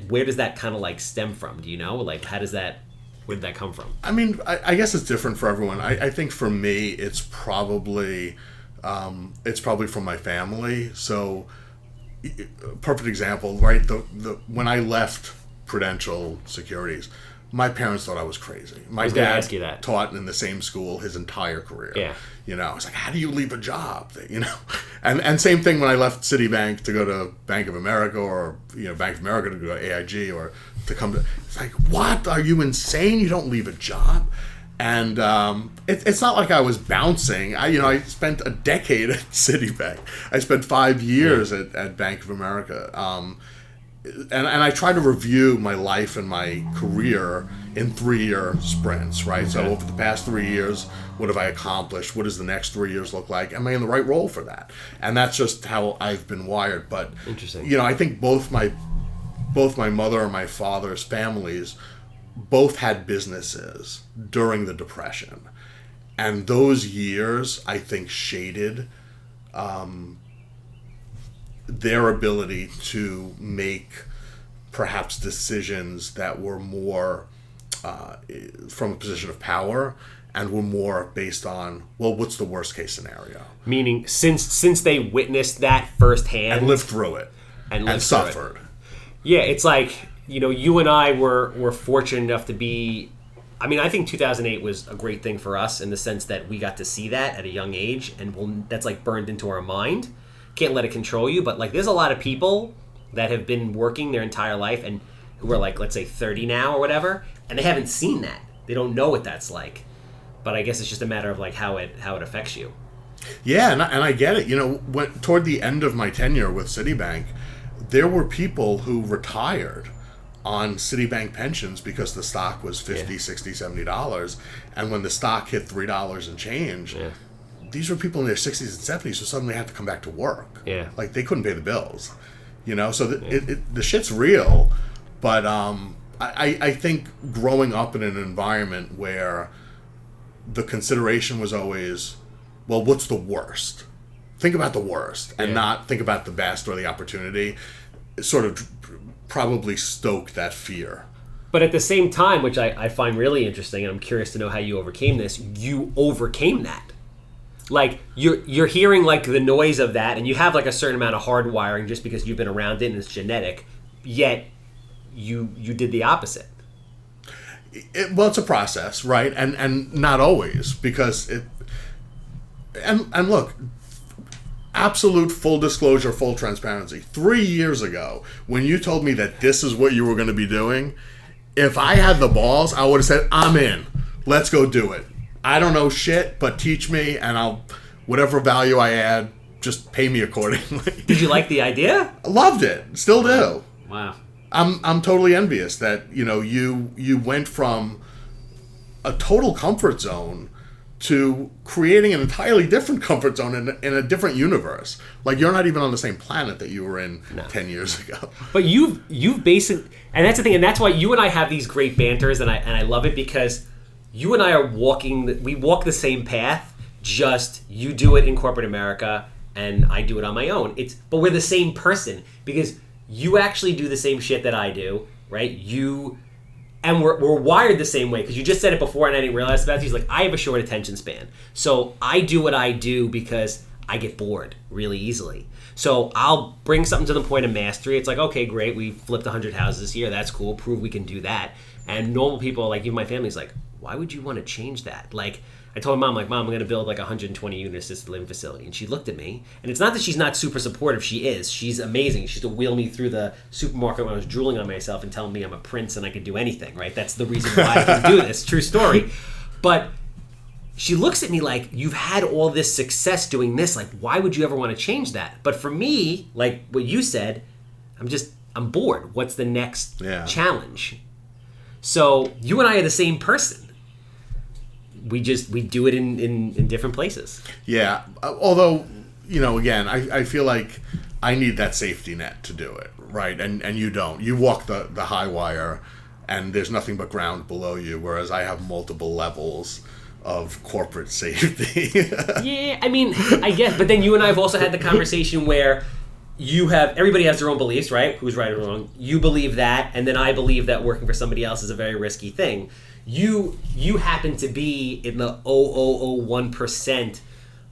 Speaker 1: where does that kind of like stem from? Do you know? Like where did that come from?
Speaker 3: I mean, I guess it's different for everyone. I think for me, it's probably from my family. So, perfect example, right? The when I left Prudential Securities, my parents thought I was crazy. My dad
Speaker 1: ask you that.
Speaker 3: Taught in the same school his entire career.
Speaker 1: Yeah.
Speaker 3: It's like, how do you leave a job? And same thing when I left Citibank to go to Bank of America, or Bank of America to go to AIG, or to come to. It's like, what? Are you insane? You don't leave a job. And it's not like I was bouncing. I spent a decade at Citibank. I spent 5 years at Bank of America. And I try to review my life and my career in 3-year sprints, right? Okay. So over the past 3 years, what have I accomplished? What does the next 3 years look like? Am I in the right role for that? And that's just how I've been wired. But
Speaker 1: interesting.
Speaker 3: I think both my mother and my father's families both had businesses during the Depression. And those years, I think, shaded their ability to make perhaps decisions that were more from a position of power and were more based on, well, what's the worst case scenario?
Speaker 1: Meaning, since they witnessed that firsthand
Speaker 3: and lived through it and suffered.
Speaker 1: Yeah, it's like, you and I were fortunate enough to be. I mean, I think 2008 was a great thing for us in the sense that we got to see that at a young age, and that's like burned into our mind. Can't let it control you, but like there's a lot of people that have been working their entire life and who are like, let's say 30 now or whatever, and they haven't seen that. They don't know what that's like. But I guess it's just a matter of like how it affects you. Yeah,
Speaker 3: and I get it. Toward the end of my tenure with Citibank, there were people who retired on Citibank pensions because the stock was $50, $60, $70, and when the stock hit $3 and change. Yeah. These were people in their 60s and 70s who suddenly had to come back to work.
Speaker 1: Yeah.
Speaker 3: Like, they couldn't pay the bills. So the shit's real. But I think growing up in an environment where the consideration was always, well, what's the worst? Think about the worst and not think about the best or the opportunity. It sort of probably stoked that fear.
Speaker 1: But at the same time, which I find really interesting, and I'm curious to know how you overcame this, you overcame that. Like you're hearing like the noise of that, and you have like a certain amount of hardwiring just because you've been around it and it's genetic. Yet you did the opposite.
Speaker 3: It's a process, right? And not always, because it. And look, absolute full disclosure, full transparency. 3 years ago, when you told me that this is what you were going to be doing, if I had the balls, I would have said, "I'm in. Let's go do it. I don't know shit, but teach me, and whatever value I add, just pay me accordingly."
Speaker 1: Did you like the idea?
Speaker 3: I loved it. Still do.
Speaker 1: Wow.
Speaker 3: I'm totally envious that you went from a total comfort zone to creating an entirely different comfort zone in a different universe. Like, you're not even on the same planet that you were in 10 years ago.
Speaker 1: But you've basically, and that's the thing, and that's why you and I have these great banters, and I love it because you and I are we walk the same path, just you do it in corporate America and I do it on my own. But we're the same person because you actually do the same shit that I do, right? And we're wired the same way, because you just said it before and I didn't realize about it. He's like, I have a short attention span. So I do what I do because I get bored really easily. So I'll bring something to the point of mastery. It's like, okay, great, we flipped 100 houses this year. That's cool. Prove we can do that. And normal people, like even my family's like, why would you want to change that? Like, I told my mom, Mom, I'm going to build like 120 unit assisted living facility. And she looked at me, and it's not that she's not super supportive. She is. She's amazing. She used to wheel me through the supermarket when I was drooling on myself and telling me I'm a prince and I could do anything, right? That's the reason why I can do this. True story. But she looks at me like, you've had all this success doing this. Like, why would you ever want to change that? But for me, like what you said, I'm bored. What's the next challenge? So you and I are the same person. We do it in different places.
Speaker 3: Yeah. Although, again, I feel like I need that safety net to do it, right? And you don't. You walk the high wire, and there's nothing but ground below you, whereas I have multiple levels of corporate safety.
Speaker 1: Yeah, I mean, I guess, but then you and I have also had the conversation where everybody has their own beliefs, right? Who's right or wrong. You believe that, and then I believe that working for somebody else is a very risky thing. You happen to be in the 0.001%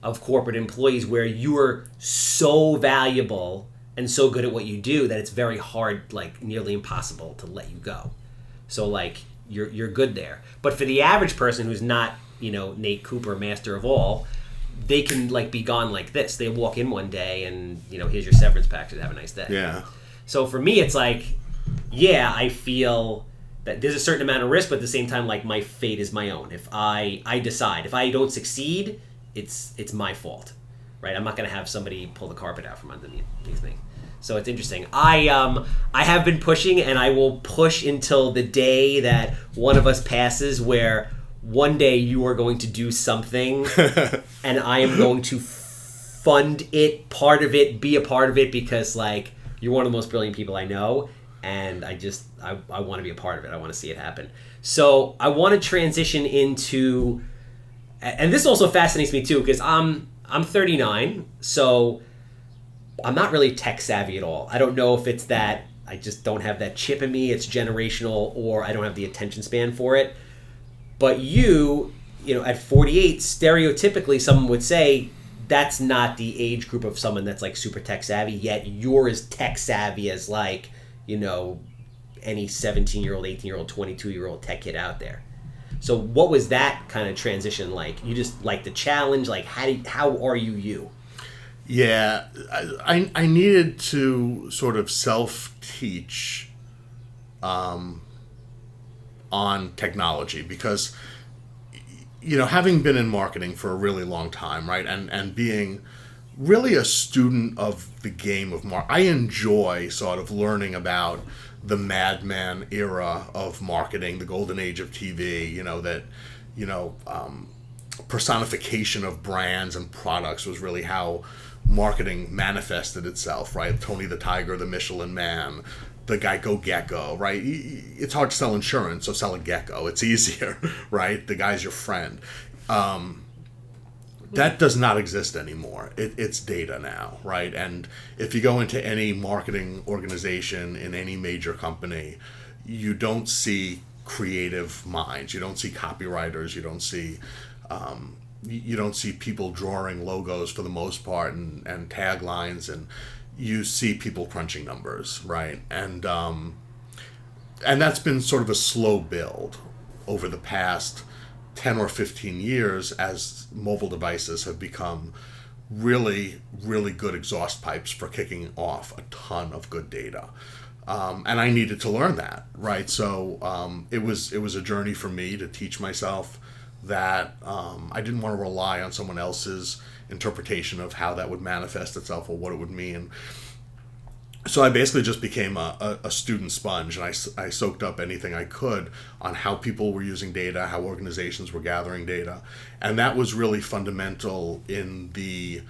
Speaker 1: of corporate employees where you are so valuable and so good at what you do that it's very hard, like nearly impossible to let you go. So like you're good there. But for the average person who's not, Nate Cooper, master of all, they can like be gone like this. They walk in one day and, here's your severance package. Have a nice day.
Speaker 3: Yeah.
Speaker 1: So for me, it's like, yeah, I feel that there's a certain amount of risk, but at the same time, like my fate is my own. If I decide, if I don't succeed, it's my fault, right? I'm not going to have somebody pull the carpet out from underneath me. So it's interesting. I have been pushing, and I will push until the day that one of us passes where one day you are going to do something and I am going to fund it, part of it, be a part of it, because like you're one of the most brilliant people I know, and I want to be a part of it. I want to see it happen. So I want to transition into, and this also fascinates me too, because I'm 39, so I'm not really tech savvy at all. I don't know if it's that I just don't have that chip in me, it's generational, or I don't have the attention span for it. But you at 48, stereotypically, someone would say that's not the age group of someone that's like super tech savvy, yet you're as tech savvy as like, any 17-year-old, 18-year-old, 22-year-old tech kid out there. So what was that kind of transition like? You just like the challenge? Like how are you?
Speaker 3: Yeah, I needed to sort of self-teach on technology because, having been in marketing for a really long time, right, and being really a student of the game of marketing, I enjoy sort of learning about the madman era of marketing, the golden age of TV, personification of brands and products was really how marketing manifested itself, right? Tony the Tiger, the Michelin Man, the Geico Gecko, right? It's hard to sell insurance, so sell a gecko. It's easier, right? The guy's your friend. That does not exist anymore. It's data now, right? And if you go into any marketing organization in any major company, you don't see creative minds. You don't see copywriters. You don't see people drawing logos for the most part and taglines, and you see people crunching numbers, right? And that's been sort of a slow build over the past 10 or 15 years as mobile devices have become really, really good exhaust pipes for kicking off a ton of good data. And I needed to learn that, right? So it was a journey for me to teach myself that I didn't want to rely on someone else's interpretation of how that would manifest itself or what it would mean. So I basically just became a student sponge, and I soaked up anything I could on how people were using data, how organizations were gathering data. And that was really fundamental in the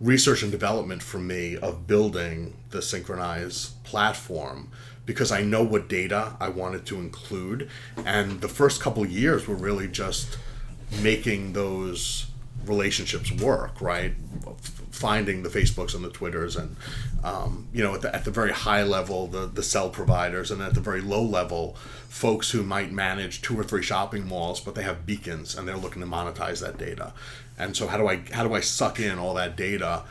Speaker 3: research and development for me of building the Synchronize platform, because I know what data I wanted to include. And the first couple of years were really just making those relationships work, right? Finding the Facebooks and the Twitters, and at the very high level, the cell providers, and at the very low level, folks who might manage 2 or 3 shopping malls, but they have beacons and they're looking to monetize that data. And so how do I suck in all that data,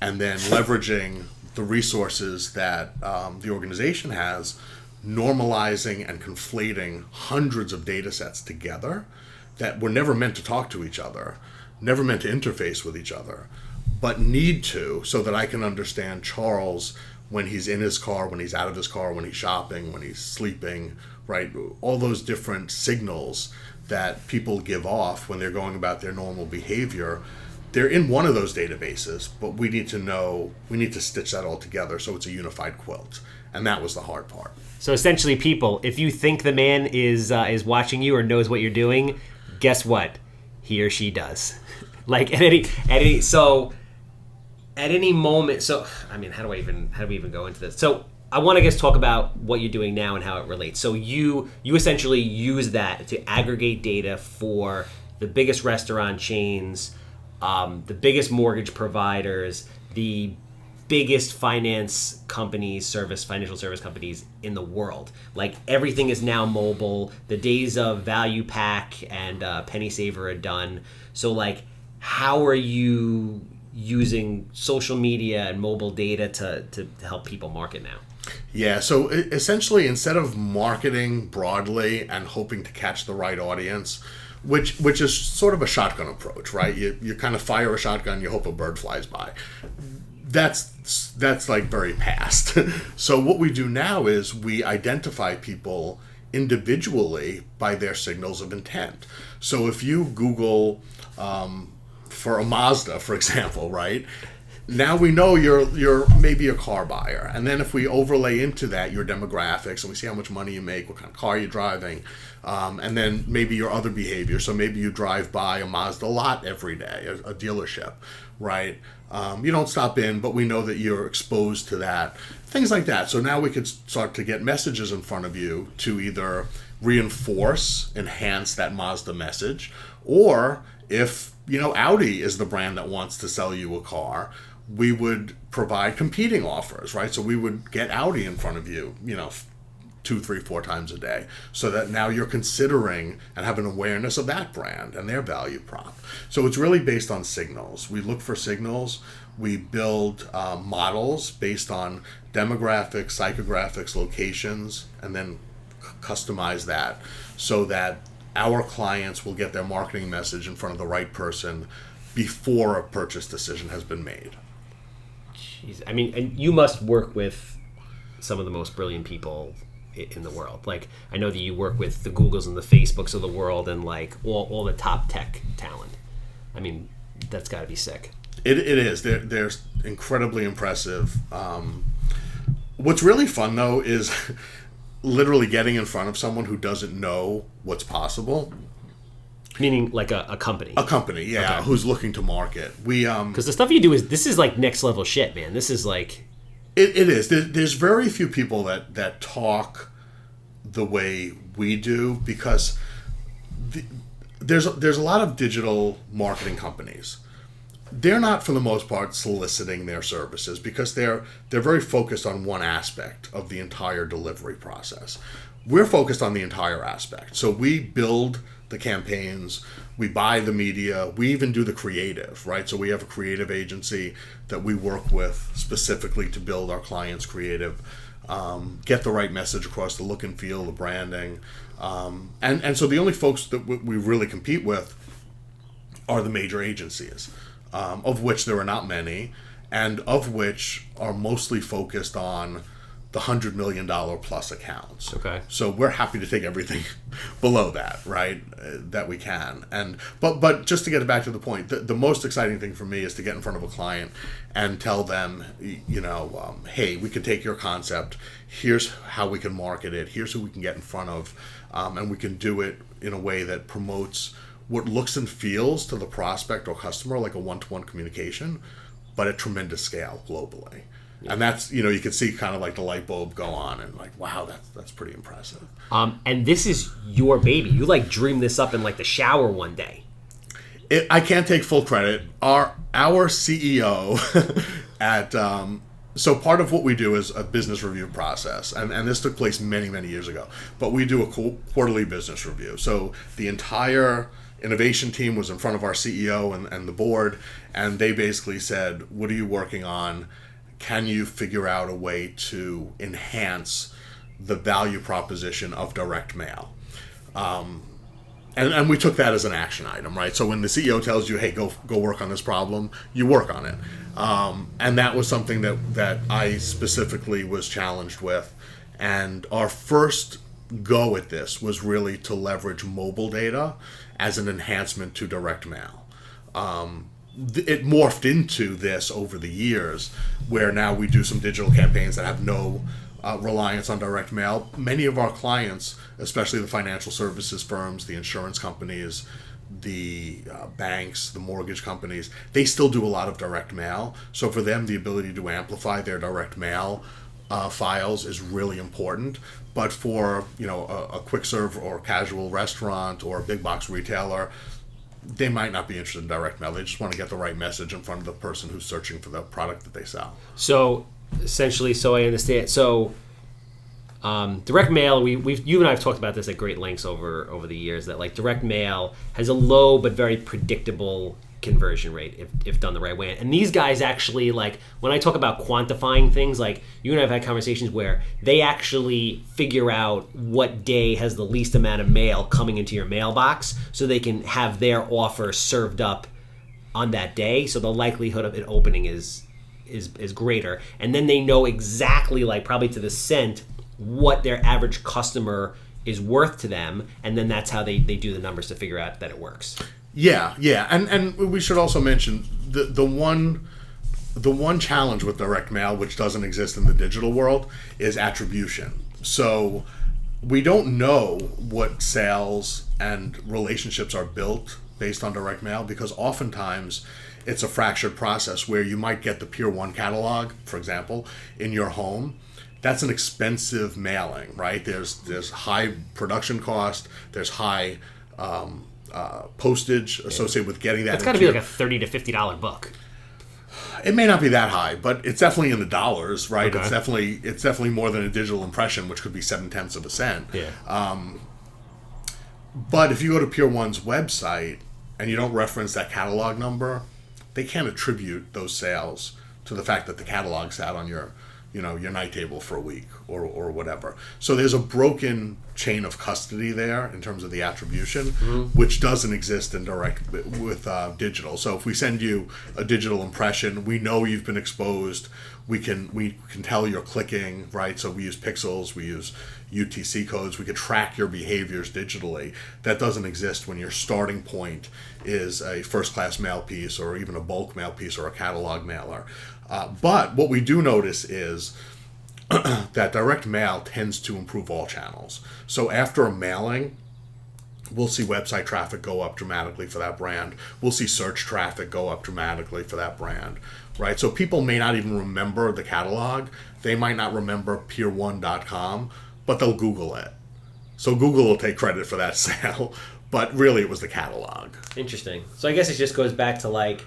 Speaker 3: and then leveraging the resources that the organization has, normalizing and conflating hundreds of data sets together that were never meant to talk to each other, never meant to interface with each other, but need to, so that I can understand Charles when he's in his car, when he's out of his car, when he's shopping, when he's sleeping, right? All those different signals that people give off when they're going about their normal behavior, they're in one of those databases, but we need to stitch that all together so it's a unified quilt. And that was the hard part. So
Speaker 1: essentially, people, if you think the man is watching you or knows what you're doing, guess what? He or she does. Like at any moment. So I mean, how do we even go into this? So I want to talk about what you're doing now and how it relates. So you essentially use that to aggregate data for the biggest restaurant chains, the biggest mortgage providers, the biggest financial service companies in the world. Like, everything is now mobile. The days of value pack and penny saver are done. So, like, how are you using social media and mobile data to help people market now?
Speaker 3: Yeah, so essentially, instead of marketing broadly and hoping to catch the right audience, which is sort of a shotgun approach, right? You kind of fire a shotgun, you hope a bird flies by. That's like very past. So what we do now is we identify people individually by their signals of intent. So if you Google for a Mazda, for example, right? Now we know you're maybe a car buyer. And then if we overlay into that your demographics and we see how much money you make, what kind of car you're driving, and then maybe your other behavior. So maybe you drive by a Mazda lot every day, a dealership, right? You don't stop in, but we know that you're exposed to that. Things like that. So now we could start to get messages in front of you to either enhance that Mazda message, or if, Audi is the brand that wants to sell you a car, we would provide competing offers, right? So we would get Audi in front of you, 2, 3, 4 times a day, so that now you're considering and have an awareness of that brand and their value prop. So it's really based on signals. We look for signals. We build models based on demographics, psychographics, locations, and then customize that so that our clients will get their marketing message in front of the right person before a purchase decision has been made.
Speaker 1: Jeez, I mean, and you must work with some of the most brilliant people in the world. Like, I know that you work with the Googles and the Facebooks of the world and like all the top tech talent. I mean, that's got to be sick.
Speaker 3: It is. They're incredibly impressive. What's really fun though is literally getting in front of someone who doesn't know what's possible.
Speaker 1: Meaning like a company.
Speaker 3: A company, yeah, okay. Who's looking to market. We
Speaker 1: because the stuff you do this is like next level shit, man. This is like
Speaker 3: it is. There's very few people that talk the way we do, because there's a lot of digital marketing companies. They're not, for the most part, soliciting their services because they're very focused on one aspect of the entire delivery process. We're focused on the entire aspect. So we build the campaigns, we buy the media, we even do the creative, right? So we have a creative agency that we work with specifically to build our clients' creative, get the right message across, the look and feel, the branding. And so the only folks that we really compete with are the major agencies. Of which there are not many, and of which are mostly focused on the $100 million plus accounts.
Speaker 1: Okay.
Speaker 3: So we're happy to take everything below that, right? That we can. But just to get back to the point, the most exciting thing for me is to get in front of a client and tell them, hey, we could take your concept. Here's how we can market it. Here's who we can get in front of, and we can do it in a way that promotes what looks and feels to the prospect or customer like a one-to-one communication, but at tremendous scale globally. Yeah. And that's, you can see kind of like the light bulb go on and like, wow, that's pretty impressive.
Speaker 1: And this is your baby. You like dreamed this up in like the shower one day.
Speaker 3: I can't take full credit. Our CEO at so part of what we do is a business review process, and this took place many, many years ago. But we do a quarterly business review. So the entire innovation team was in front of our CEO and the board, and they basically said, what are you working on? Can you figure out a way to enhance the value proposition of direct mail? And we took that as an action item, right? So when the CEO tells you, hey, go work on this problem, you work on it. And that was something that I specifically was challenged with. And our first go at this was really to leverage mobile data as an enhancement to direct mail. It morphed into this over the years, where now we do some digital campaigns that have no reliance on direct mail. Many of our clients, especially the financial services firms, the insurance companies, the banks, the mortgage companies, they still do a lot of direct mail. So for them, the ability to amplify their direct mail files is really important. But for a quick serve or casual restaurant or a big box retailer, they might not be interested in direct mail. They just want to get the right message in front of the person who's searching for the product that they sell.
Speaker 1: So essentially, so I understand. So direct mail, you and I have talked about this at great lengths over the years, that like direct mail has a low but very predictable conversion rate if done the right way. And these guys actually, like, when I talk about quantifying things, like you and I have had conversations where they actually figure out what day has the least amount of mail coming into your mailbox so they can have their offer served up on that day, so the likelihood of it opening is greater. And then they know exactly, like probably to the cent, what their average customer is worth to them, and then that's how they do the numbers to figure out that it works.
Speaker 3: Yeah, and we should also mention the one challenge with direct mail, which doesn't exist in the digital world, is attribution. So we don't know what sales and relationships are built based on direct mail, because oftentimes it's a fractured process where you might get the Pier 1 catalog, for example, in your home. That's an expensive mailing, right? There's high production cost, there's high postage associated with getting that.
Speaker 1: It's got to be like a $30 to $50 book.
Speaker 3: It may not be that high, but it's definitely in the dollars, right?
Speaker 1: Okay.
Speaker 3: It's definitely more than a digital impression, which could be 0.7 of a cent.
Speaker 1: Yeah.
Speaker 3: But if you go to Pier 1's website and you don't reference that catalog number, they can't attribute those sales to the fact that the catalog sat on your night table for a week or whatever. So there's a broken chain of custody there in terms of the attribution, which doesn't exist in direct with digital. So if we send you a digital impression, we know you've been exposed. We can tell you're clicking, right? So we use pixels, we use UTC codes. We could track your behaviors digitally. That doesn't exist when your starting point is a first-class mail piece or even a bulk mail piece or a catalog mailer. But what we do notice is that direct mail tends to improve all channels. So after a mailing, we'll see website traffic go up dramatically for that brand. We'll see search traffic go up dramatically for that brand, right? So people may not even remember the catalog. They might not remember pier1.com, but they'll Google it. So Google will take credit for that sale, but really it was the catalog.
Speaker 1: Interesting. So I guess it just goes back to like,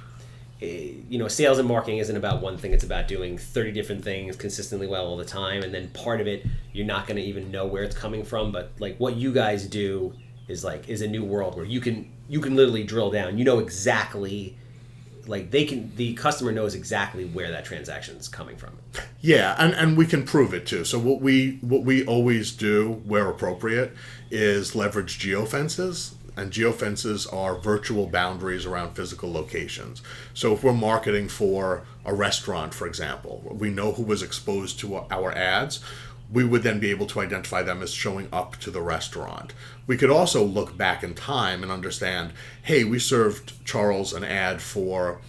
Speaker 1: sales and marketing isn't about one thing. It's about doing 30 different things consistently well all the time. And then part of it, you're not going to even know where it's coming from. But like what you guys do is a new world where you can literally drill down. You know exactly, like the customer knows exactly where that transaction is coming from.
Speaker 3: Yeah, and we can prove it too. So what we always do where appropriate is leverage geofences. And geofences are virtual boundaries around physical locations. So if we're marketing for a restaurant, for example, we know who was exposed to our ads, we would then be able to identify them as showing up to the restaurant. We could also look back in time and understand, hey, we served Charles an ad for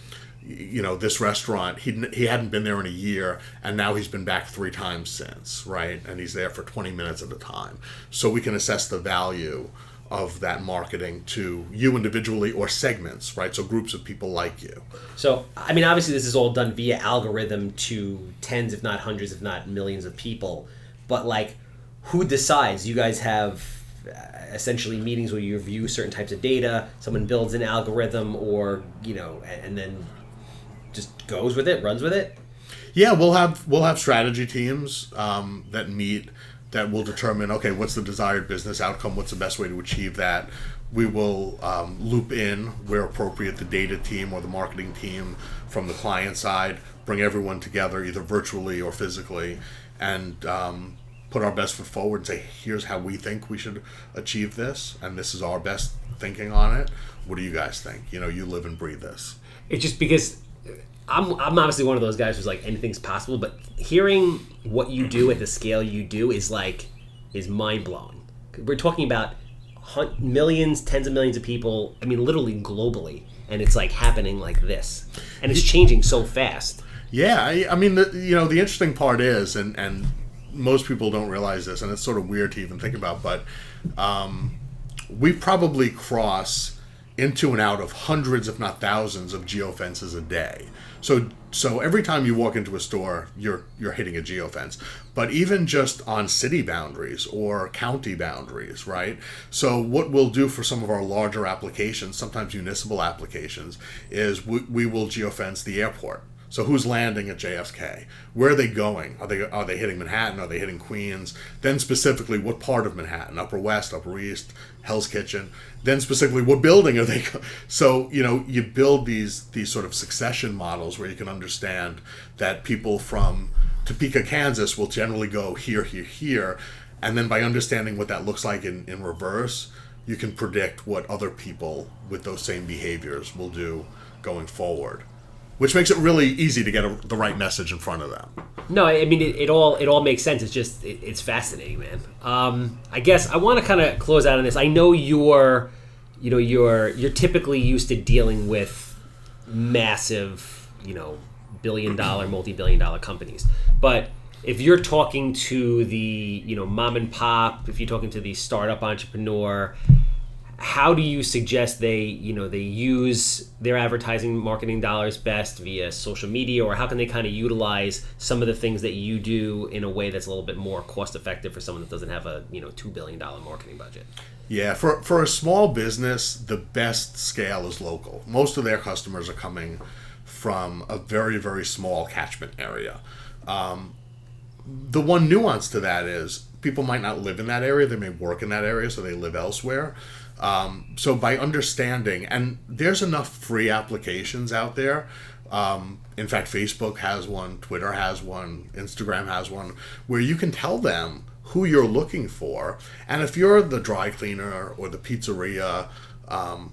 Speaker 3: this restaurant. He hadn't been there in a year, and now he's been back 3 times since, right? And he's there for 20 minutes at a time. So we can assess the value of that marketing to you individually or segments, right? So groups of people like you.
Speaker 1: So, I mean, obviously this is all done via algorithm to tens, if not hundreds, if not millions of people. But like, who decides? You guys have essentially meetings where you review certain types of data, someone builds an algorithm or, and then just goes with it, runs with it?
Speaker 3: Yeah, we'll have strategy teams that meet, that will determine, okay, what's the desired business outcome? What's the best way to achieve that? We will loop in, where appropriate, the data team or the marketing team from the client side, bring everyone together either virtually or physically, and put our best foot forward and say, here's how we think we should achieve this, and this is our best thinking on it. What do you guys think? You live and breathe this.
Speaker 1: It's just because I'm obviously one of those guys who's like, anything's possible, but hearing what you do at the scale you do is mind-blowing. We're talking about millions, tens of millions of people, I mean, literally globally, and it's like happening like this. And it's changing so fast.
Speaker 3: Yeah, I mean, the interesting part is, and most people don't realize this, and it's sort of weird to even think about, but we probably cross into and out of hundreds, if not thousands, of geofences a day. So every time you walk into a store, you're hitting a geofence. But even just on city boundaries or county boundaries, right? So what we'll do for some of our larger applications, sometimes municipal applications, is we will geofence the airport. So who's landing at JFK? Where are they going? Are they hitting Manhattan? Are they hitting Queens? Then specifically, what part of Manhattan? Upper West, Upper East, Hell's Kitchen. Then specifically, what building are they? So you build these sort of succession models where you can understand that people from Topeka, Kansas will generally go here, here, here, and then by understanding what that looks like in reverse, you can predict what other people with those same behaviors will do going forward. Which makes it really easy to get the right message in front of them.
Speaker 1: No, I mean it all makes sense. It's just it's fascinating, man. I guess I want to kind of close out on this. I know you're typically used to dealing with massive, billion-dollar, multi-billion-dollar companies. But if you're talking to the mom and pop, if you're talking to the startup entrepreneur, how do you suggest they use their advertising marketing dollars best via social media, or how can they kind of utilize some of the things that you do in a way that's a little bit more cost effective for someone that doesn't have a $2 billion marketing budget?
Speaker 3: Yeah, for a small business, the best scale is local. Most of their customers are coming from a very, very small catchment area. The one nuance to that is people might not live in that area, they may work in that area, so they live elsewhere. So by understanding, and there's enough free applications out there. In fact, Facebook has one, Twitter has one, Instagram has one, where you can tell them who you're looking for. And if you're the dry cleaner or the pizzeria,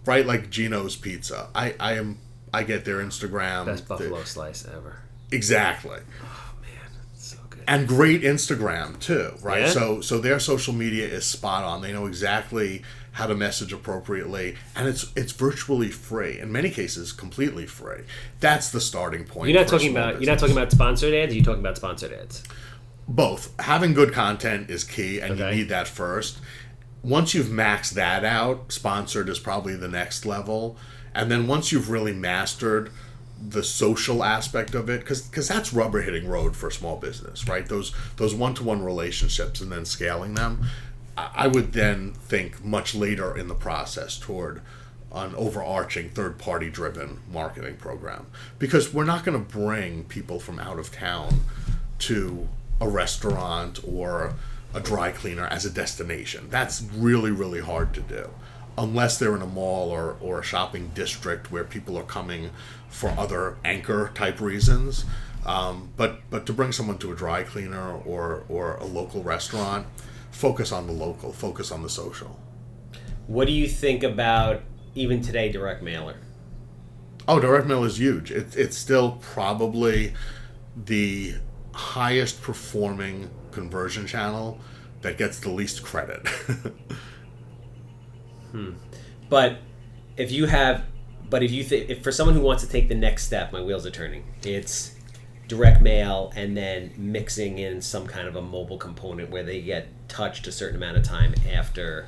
Speaker 3: right, like Gino's Pizza, I get their Instagram.
Speaker 1: Best buffalo slice ever.
Speaker 3: Exactly.
Speaker 1: Oh man, it's so good.
Speaker 3: And great Instagram too, right?
Speaker 1: Yeah?
Speaker 3: So their social media is spot on. They know exactly how to message appropriately, and it's virtually free. In many cases, completely free. That's the starting point.
Speaker 1: You're not talking about sponsored ads. You're talking about sponsored ads.
Speaker 3: Both. Having good content is key, and
Speaker 1: Okay.
Speaker 3: you need that first. Once you've maxed that out, sponsored is probably the next level. And then once you've really mastered the social aspect of it, because that's rubber hitting road for a small business, right? Those one-to-one relationships and then scaling them. I would then think much later in the process toward an overarching third-party driven marketing program, because we're not going to bring people from out of town to a restaurant or a dry cleaner as a destination. That's really, really hard to do unless they're in a mall or a shopping district where people are coming for other anchor type reasons. But to bring someone to a dry cleaner or a local restaurant, focus on the local, focus on the social.
Speaker 1: What do you think about, even today, direct mailer?
Speaker 3: Oh, direct mail is huge. It's still probably the highest performing conversion channel that gets the least credit.
Speaker 1: But if for someone who wants to take the next step, my wheels are turning. It's direct mail and then mixing in some kind of a mobile component where they get touched a certain amount of time after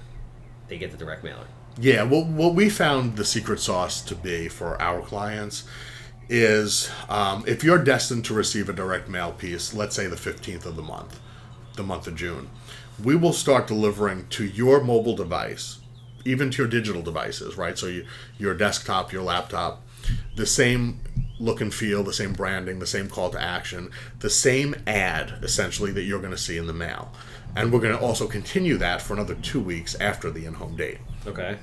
Speaker 1: they get the direct mailer.
Speaker 3: Yeah, well, what we found the secret sauce to be for our clients is if you're destined to receive a direct mail piece, let's say the 15th of the month of June, we will start delivering to your mobile device, even to your digital devices, right? So your desktop, your laptop, the same look and feel, the same branding, the same call to action, the same ad, essentially, that you're going to see in the mail. And we're going to also continue that for another 2 weeks after the in-home date.
Speaker 1: Okay.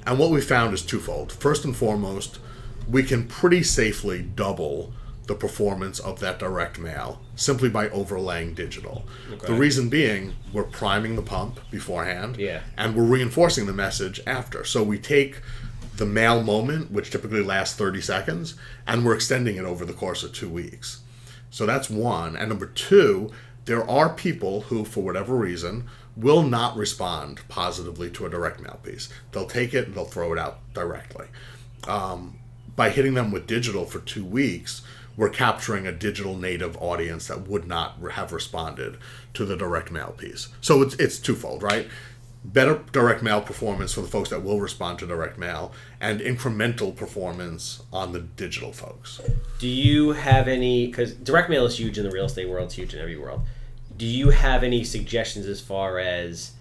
Speaker 3: And what we found is twofold. First and foremost, we can pretty safely double the performance of that direct mail simply by overlaying digital.
Speaker 1: Okay.
Speaker 3: The reason being, we're priming the pump beforehand,
Speaker 1: Yeah.
Speaker 3: and we're reinforcing the message after. So we take the mail moment, which typically lasts 30 seconds, and we're extending it over the course of 2 weeks. So that's one. And number two, there are people who, for whatever reason, will not respond positively to a direct mail piece. They'll take it and they'll throw it out directly. By hitting them with digital for 2 weeks, we're capturing a digital native audience that would not have responded to the direct mail piece. So it's twofold, right? better direct mail performance for the folks that will respond to direct mail, and incremental performance on the digital folks.
Speaker 1: Do you have any, because direct mail is huge in the real estate world, it's huge in every world. Do you have any suggestions as far as,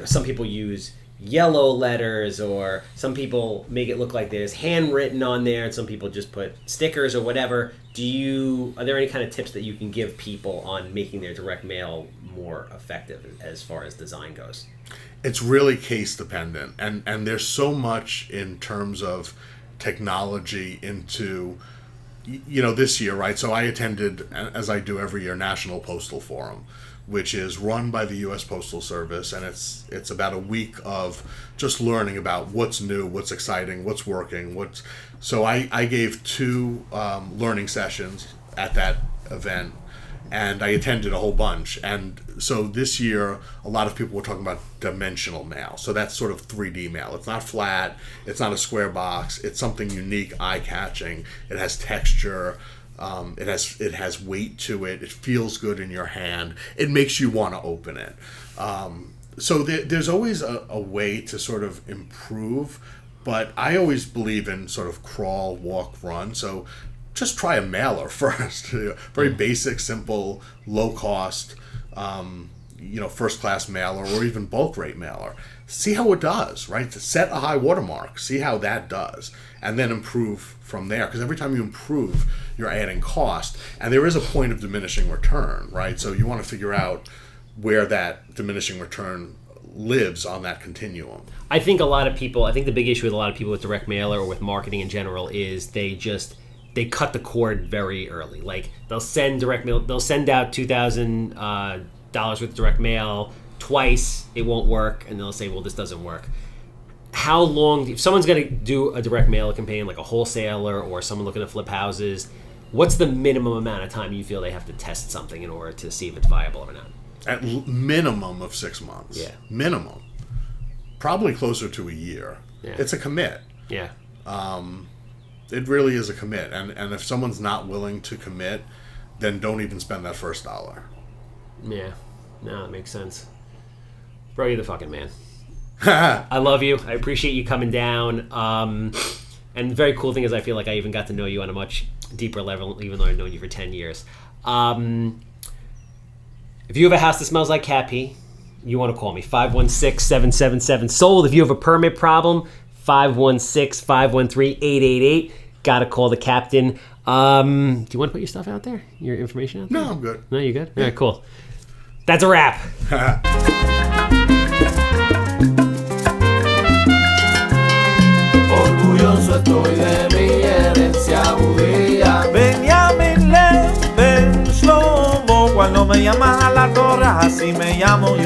Speaker 1: some people use yellow letters, or some people make it look like there's handwritten on there, and some people just put stickers or whatever. Are there any kind of tips that you can give people on making their direct mail more effective as far as design goes?
Speaker 3: It's really case dependent, and there's so much in terms of technology into, this year, right? So I attended, as I do every year, National Postal Forum, which is run by the U.S. Postal Service, and it's about a week of just learning about what's new, what's exciting, what's working, So I gave 2 learning sessions at that event, and I attended a whole bunch. And so this year, a lot of people were talking about dimensional mail. So that's sort of 3D mail. It's not flat. It's not a square box. It's something unique, eye-catching. It has texture. It has weight to it. It feels good in your hand. It makes you want to open it. So there's always a way to sort of improve, but I always believe in sort of crawl, walk, run. So just try a mailer first. Very basic, simple, low cost, first class mailer, or even bulk rate mailer. See how it does, right? To set a high watermark, see how that does, and then improve from there. Because every time you improve, you're adding cost, and there is a point of diminishing return, right? So you want to figure out where that diminishing return lives on that continuum.
Speaker 1: I think the big issue with a lot of people with direct mail or with marketing in general is they cut the cord very early. Like they'll send direct mail, they'll send out $2,000 worth of direct mail twice, it won't work, and they'll say, well, this doesn't work. How long, if someone's going to do a direct mail campaign, like a wholesaler or someone looking to flip houses, what's the minimum amount of time you feel they have to test something in order to see if it's viable or not?
Speaker 3: At minimum of 6 months.
Speaker 1: Yeah.
Speaker 3: Minimum. Probably closer to a year.
Speaker 1: Yeah.
Speaker 3: It's a commit.
Speaker 1: Yeah.
Speaker 3: It really is a commit. And if someone's not willing to commit, then don't even spend that first dollar.
Speaker 1: Yeah. No, it makes sense. Bro, you're the fucking man. I love you. I appreciate you coming down. And the very cool thing is I feel like I even got to know you on a much deeper level, even though I've known you for 10 years. If you have a house that smells like cat pee, you want to call me. 516-777-SOLD. If you have a permit problem, 516-513-888. Got to call the captain. Do you want to put your stuff out there? Your information out there?
Speaker 3: No, I'm good.
Speaker 1: No, you good? Yeah. All right, cool. That's a wrap.
Speaker 4: Orgulloso estoy de mi herencia judía. Benjamín Leben Shlomo, cuando me llaman a la torre, así me llamo yo.